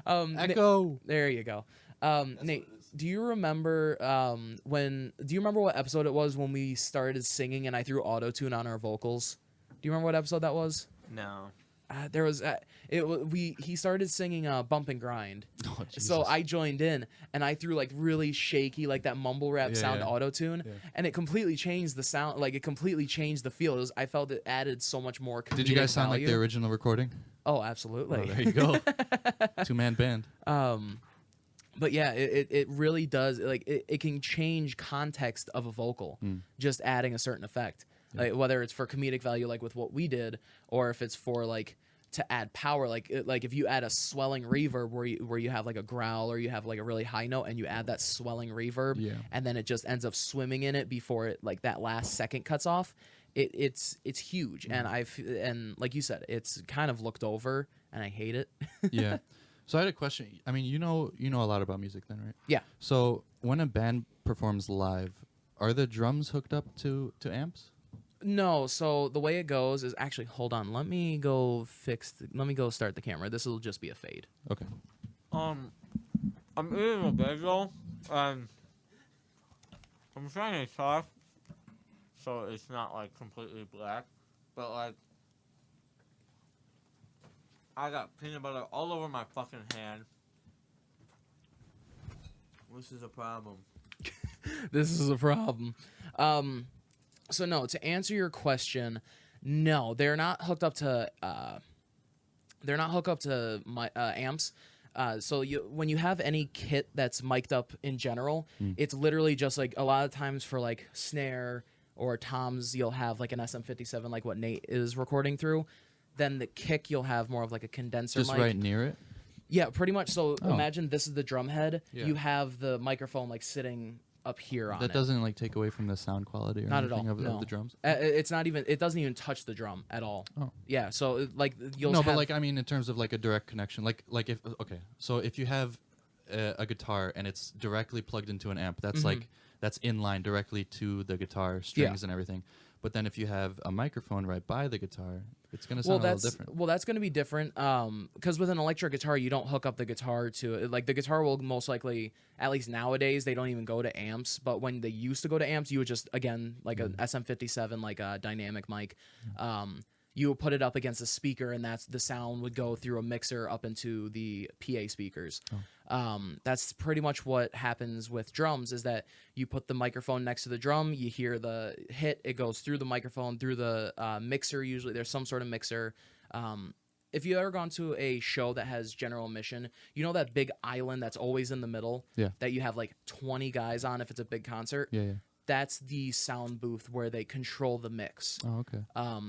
[SPEAKER 1] Na-
[SPEAKER 4] Echo.
[SPEAKER 1] there you go. Nate, do you remember do you remember what episode it was when we started singing and I threw auto-tune on our vocals? Do you remember what episode that was?
[SPEAKER 3] No.
[SPEAKER 1] There was he started singing Bump and Grind.
[SPEAKER 4] Oh,
[SPEAKER 1] So
[SPEAKER 4] Jesus.
[SPEAKER 1] I joined in and I threw like really shaky, like that mumble rap
[SPEAKER 4] Yeah,
[SPEAKER 1] sound
[SPEAKER 4] yeah.
[SPEAKER 1] auto-tune,
[SPEAKER 4] Yeah.
[SPEAKER 1] and it completely changed the sound. Like it completely changed the feel. I felt it added so much more.
[SPEAKER 4] Did you guys
[SPEAKER 1] comedic
[SPEAKER 4] sound like the
[SPEAKER 1] value.
[SPEAKER 4] original recording?
[SPEAKER 1] Oh, absolutely.
[SPEAKER 4] Oh, there you go. 2-man band.
[SPEAKER 1] But yeah, it really does. Like it can change context of a vocal, just adding a certain effect. Like whether it's for comedic value, like with what we did, or if it's for like to add power, like if you add a swelling reverb where you have like a growl or you have like a really high note and you add that swelling reverb,
[SPEAKER 4] Yeah.
[SPEAKER 1] and then it just ends up swimming in it before it, like that last second cuts off. It's huge, and like you said, it's kind of looked over, and I hate it.
[SPEAKER 4] Yeah. So I had a question. I mean, you know a lot about music then, right?
[SPEAKER 1] Yeah.
[SPEAKER 4] So when a band performs live, are the drums hooked up to amps?
[SPEAKER 1] No, so the way it goes is actually, hold on, let me go start the camera. This will just be a fade.
[SPEAKER 4] Okay.
[SPEAKER 3] I'm eating a bagel, and I'm trying to talk, so it's not like completely black, but like I got peanut butter all over my fucking hand. This is a problem.
[SPEAKER 1] This is a problem. So no, to answer your question, no, they're not hooked up to They're not hooked up to amps. So when you have any kit that's mic'd up in general, it's literally just like a lot of times for like snare or toms, you'll have like an SM57, like what Nate is recording through. Then the kick, you'll have more of like a condenser
[SPEAKER 4] Just
[SPEAKER 1] mic.
[SPEAKER 4] right near it.
[SPEAKER 1] Yeah, pretty much. So imagine this is the drum head.
[SPEAKER 4] Yeah.
[SPEAKER 1] You have the microphone like sitting up here on
[SPEAKER 4] That
[SPEAKER 1] it.
[SPEAKER 4] doesn't like take away from the sound quality or
[SPEAKER 1] Not at
[SPEAKER 4] anything
[SPEAKER 1] all.
[SPEAKER 4] of
[SPEAKER 1] No.
[SPEAKER 4] the drums.
[SPEAKER 1] It's not even. It doesn't even touch the drum at all.
[SPEAKER 4] Oh.
[SPEAKER 1] Yeah. So like you'll
[SPEAKER 4] No,
[SPEAKER 1] have,
[SPEAKER 4] but like I mean, in terms of like a direct connection, like if so if you have a guitar and it's directly plugged into an amp, that's like that's in line directly to the guitar strings and everything. But then if you have a microphone right by the guitar, it's gonna sound a little different.
[SPEAKER 1] Well, that's gonna be different. Because with an electric guitar, you don't hook up the guitar to like the guitar will most likely, at least nowadays, they don't even go to amps. But when they used to go to amps, you would just again like an SM57, like a dynamic mic. You would put it up against a speaker, and that's the sound would go through a mixer up into the PA speakers. That's pretty much what happens with drums. Is that you put the microphone next to the drum, you hear the hit, it goes through the microphone, through the mixer. Usually, there's some sort of mixer. If you ever gone to a show that has general admission, you know that big island that's always in the middle.
[SPEAKER 4] Yeah.
[SPEAKER 1] That you have like 20 guys on if it's a big concert.
[SPEAKER 4] Yeah.
[SPEAKER 1] That's the sound booth where they control the mix.
[SPEAKER 4] Oh, okay.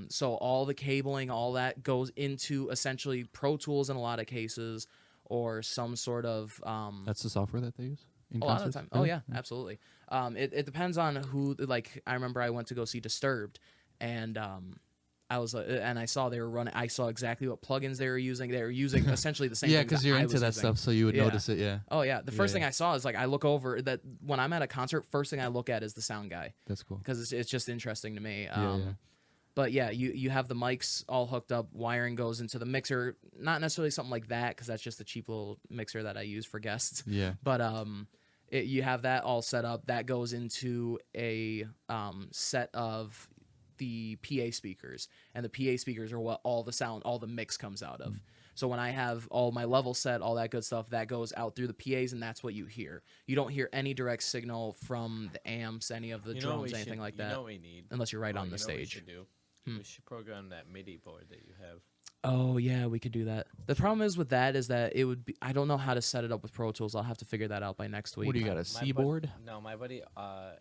[SPEAKER 1] So all the cabling, all that goes into essentially Pro Tools in a lot of cases, or some sort of.
[SPEAKER 4] That's the software that they use. In
[SPEAKER 1] a lot of the
[SPEAKER 4] concerts?
[SPEAKER 1] time. Oh
[SPEAKER 4] Really?
[SPEAKER 1] yeah, absolutely. It depends on who. Like I remember I went to go see Disturbed, and I was and I saw they were running. I saw exactly what plugins they were using. They were using essentially the same.
[SPEAKER 4] Yeah,
[SPEAKER 1] things
[SPEAKER 4] because
[SPEAKER 1] that
[SPEAKER 4] you're
[SPEAKER 1] I
[SPEAKER 4] into
[SPEAKER 1] was
[SPEAKER 4] that
[SPEAKER 1] using.
[SPEAKER 4] stuff, so you would
[SPEAKER 1] Yeah.
[SPEAKER 4] notice it. Yeah.
[SPEAKER 1] Oh yeah, the first
[SPEAKER 4] Yeah,
[SPEAKER 1] thing I saw is like I look over that when I'm at a concert. First thing I look at is the sound guy
[SPEAKER 4] That's cool.
[SPEAKER 1] because it's just interesting to me.
[SPEAKER 4] Yeah.
[SPEAKER 1] But yeah, you have the mics all hooked up. Wiring goes into the mixer. Not necessarily something like that because that's just a cheap little mixer that I use for guests.
[SPEAKER 4] Yeah.
[SPEAKER 1] But you have that all set up. That goes into a set of the PA speakers, and the PA speakers are what all the sound, all the mix comes out of. So when I have all my level set, all that good stuff, that goes out through the PAs, and that's what you hear. You don't hear any direct signal from the amps, any of the drums, anything like that.
[SPEAKER 3] You know what we need?
[SPEAKER 1] Unless you're right on
[SPEAKER 3] You
[SPEAKER 1] the
[SPEAKER 3] know what we
[SPEAKER 1] stage.
[SPEAKER 3] should do? We should program that MIDI board that you have.
[SPEAKER 1] Oh yeah, we could do that. The problem is with that is that it would be. I don't know how to set it up with Pro Tools. I'll have to figure that out by next week.
[SPEAKER 4] What do you got? A C board?
[SPEAKER 3] No, my buddy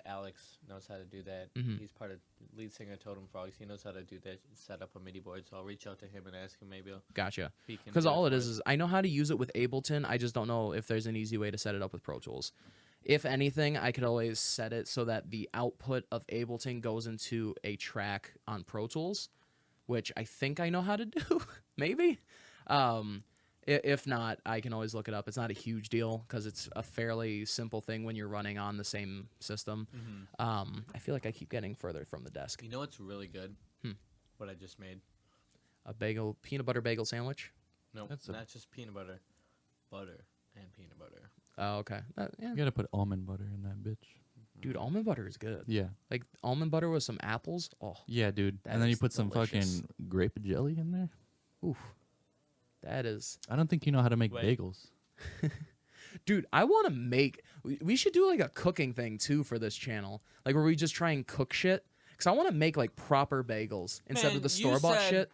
[SPEAKER 3] Alex knows how to do that.
[SPEAKER 1] Mhm.
[SPEAKER 3] He's part of lead singer Totem Frogs. He knows how to do that. Set up a MIDI board. So I'll reach out to him and ask him maybe.
[SPEAKER 1] Gotcha.
[SPEAKER 3] He can
[SPEAKER 1] Because
[SPEAKER 3] do
[SPEAKER 1] all it
[SPEAKER 3] for
[SPEAKER 1] is I know how to use it with Ableton. I just don't know if there's an easy way to set it up with Pro Tools. If anything, I could always set it so that the output of Ableton goes into a track on Pro Tools, which I think I know how to do. Maybe. If not, I can always look it up. It's not a huge deal because it's a fairly simple thing when you're running on the same system. I feel like I keep getting further from the desk.
[SPEAKER 3] You know what's really good? What I just made?
[SPEAKER 1] A peanut butter bagel sandwich.
[SPEAKER 3] No,
[SPEAKER 4] That's a-
[SPEAKER 3] not just peanut butter. Butter and peanut butter.
[SPEAKER 1] Oh, okay. Yeah.
[SPEAKER 4] You gotta put almond butter in that bitch.
[SPEAKER 1] Dude, almond butter is good.
[SPEAKER 4] Yeah.
[SPEAKER 1] Like almond butter with some apples. Oh,
[SPEAKER 4] Yeah, dude.
[SPEAKER 1] That
[SPEAKER 4] And then you
[SPEAKER 1] is
[SPEAKER 4] put some
[SPEAKER 1] delicious.
[SPEAKER 4] fucking grape jelly in there.
[SPEAKER 1] oof. That is.
[SPEAKER 4] I don't think you know how to make
[SPEAKER 3] Wait.
[SPEAKER 4] bagels.
[SPEAKER 1] Dude, I want to make. We should do like a cooking thing too for this channel. Like where we just try and cook shit. Because I want to make like proper bagels instead
[SPEAKER 3] Man,
[SPEAKER 1] of the
[SPEAKER 3] you
[SPEAKER 1] store bought
[SPEAKER 3] said-
[SPEAKER 1] shit.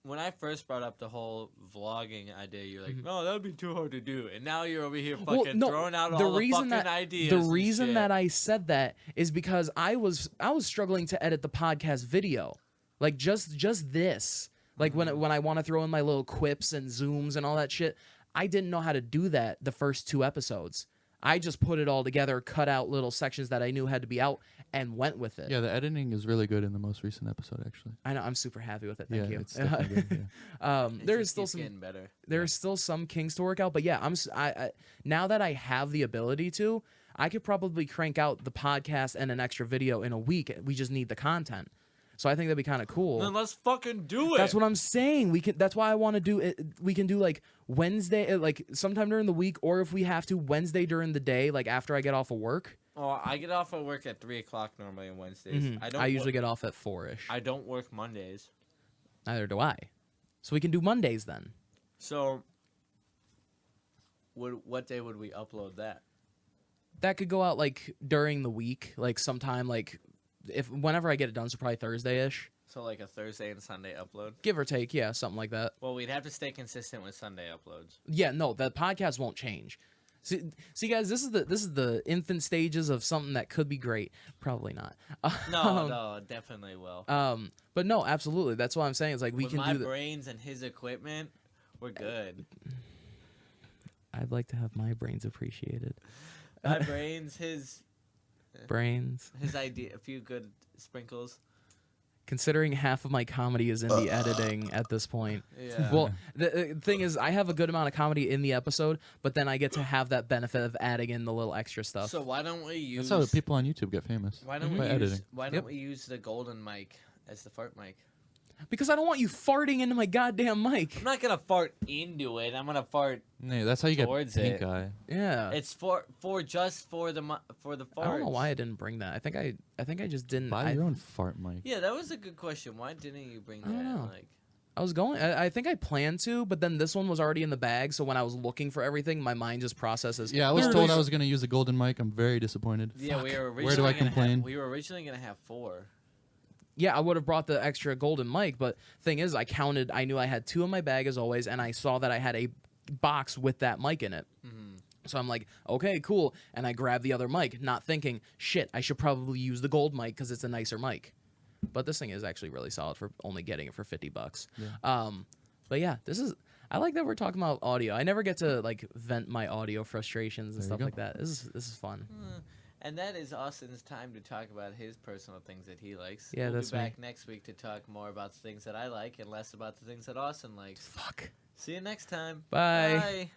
[SPEAKER 3] When I first brought up the whole vlogging idea, you're like, "No, that would be too hard to do." And now you're over here fucking throwing out all the fucking ideas.
[SPEAKER 1] The
[SPEAKER 3] and
[SPEAKER 1] reason
[SPEAKER 3] shit.
[SPEAKER 1] that I said that is because I was struggling to edit the podcast video, like just this. Like when I want to throw in my little quips and zooms and all that shit, I didn't know how to do that the first 2 episodes. I just put it all together, cut out little sections that I knew had to be out, and went with it.
[SPEAKER 4] Yeah, the editing is really good in the most recent episode, actually.
[SPEAKER 1] I know. I'm super happy with it. Thank
[SPEAKER 4] yeah,
[SPEAKER 1] you.
[SPEAKER 4] it's definitely good. Yeah.
[SPEAKER 3] It
[SPEAKER 1] There's
[SPEAKER 3] just
[SPEAKER 1] still
[SPEAKER 3] keeps
[SPEAKER 1] some.
[SPEAKER 3] getting better.
[SPEAKER 1] There's still some kinks to work out, but yeah, I now that I have the ability to, I could probably crank out the podcast and an extra video in a week. We just need the content, so I think that'd be kind of cool.
[SPEAKER 3] Then let's fucking do it.
[SPEAKER 1] That's what I'm saying. We can. That's why I want to do it. We can do like Wednesday, like sometime during the week, or if we have to, Wednesday during the day, like after I get off of work.
[SPEAKER 3] Oh, I get off at work at 3:00 normally on Wednesdays.
[SPEAKER 1] I usually get off at 4-ish.
[SPEAKER 3] I don't work Mondays.
[SPEAKER 1] Neither do I. So we can do Mondays then.
[SPEAKER 3] So, what day would we upload that?
[SPEAKER 1] That could go out like during the week, like sometime like whenever I get it done, so probably Thursday-ish.
[SPEAKER 3] So like a Thursday and Sunday upload.
[SPEAKER 1] give or take. Yeah, something like that.
[SPEAKER 3] Well, we'd have to stay consistent with Sunday uploads.
[SPEAKER 1] Yeah, no, the podcast won't change. See, guys, this is the infant stages of something that could be great. Probably not.
[SPEAKER 3] No, definitely will.
[SPEAKER 1] But no, absolutely. That's what I'm saying. It's like we
[SPEAKER 3] with
[SPEAKER 1] can
[SPEAKER 3] my
[SPEAKER 1] do.
[SPEAKER 3] brains and his equipment, we're good.
[SPEAKER 1] I'd like to have my brains appreciated.
[SPEAKER 3] My brains, his
[SPEAKER 1] Brains.
[SPEAKER 3] idea, a few good sprinkles.
[SPEAKER 1] Considering half of my comedy is in the editing at this point.
[SPEAKER 3] Yeah.
[SPEAKER 1] Well, the thing is, I have a good amount of comedy in the episode, but then I get to have that benefit of adding in the little extra stuff.
[SPEAKER 3] So why don't we use?
[SPEAKER 4] That's how people on YouTube get famous.
[SPEAKER 3] Why don't
[SPEAKER 4] by
[SPEAKER 3] we
[SPEAKER 4] editing.
[SPEAKER 3] use? Why don't
[SPEAKER 1] Yep.
[SPEAKER 3] we use the golden mic as the fart mic?
[SPEAKER 1] Because I don't want you farting into my goddamn mic.
[SPEAKER 3] I'm not gonna fart into it. I'm gonna fart.
[SPEAKER 4] Yeah, that's how you get
[SPEAKER 3] Towards
[SPEAKER 4] pink
[SPEAKER 3] it.
[SPEAKER 4] eye.
[SPEAKER 1] Yeah.
[SPEAKER 3] It's for the farts.
[SPEAKER 1] I don't know why I didn't bring that. I think I just didn't.
[SPEAKER 4] Buy your own fart mic.
[SPEAKER 3] Yeah, that was a good question. Why didn't you bring
[SPEAKER 1] I don't
[SPEAKER 3] that?
[SPEAKER 1] know.
[SPEAKER 3] Like,
[SPEAKER 1] I was going. I think I planned to, but then this one was already in the bag. So when I was looking for everything, my mind just processes.
[SPEAKER 4] Yeah, I was
[SPEAKER 1] "There it
[SPEAKER 4] told
[SPEAKER 1] is."
[SPEAKER 4] I was gonna use a golden mic. I'm very disappointed.
[SPEAKER 3] yeah, we were originally
[SPEAKER 4] Where do I
[SPEAKER 3] gonna
[SPEAKER 4] complain?
[SPEAKER 3] we were originally gonna have 4.
[SPEAKER 1] Yeah, I would have brought the extra golden mic, but thing is, I knew I had 2 in my bag as always, and I saw that I had a box with that mic in it. So I'm like, okay, cool, and I grabbed the other mic, not thinking, shit, I should probably use the gold mic because it's a nicer mic. But this thing is actually really solid for only getting it for $50.
[SPEAKER 4] Yeah.
[SPEAKER 1] But yeah, I like that we're talking about audio. I never get to like vent my audio frustrations and
[SPEAKER 4] There you
[SPEAKER 1] stuff
[SPEAKER 4] go.
[SPEAKER 1] like that. This is fun.
[SPEAKER 3] And that is Austin's time to talk about his personal things that he likes.
[SPEAKER 1] Yeah,
[SPEAKER 3] we'll
[SPEAKER 1] that's
[SPEAKER 3] be
[SPEAKER 1] me.
[SPEAKER 3] back next week to talk more about the things that I like and less about the things that Austin likes.
[SPEAKER 1] Fuck.
[SPEAKER 3] See you next time.
[SPEAKER 1] Bye.
[SPEAKER 3] Bye.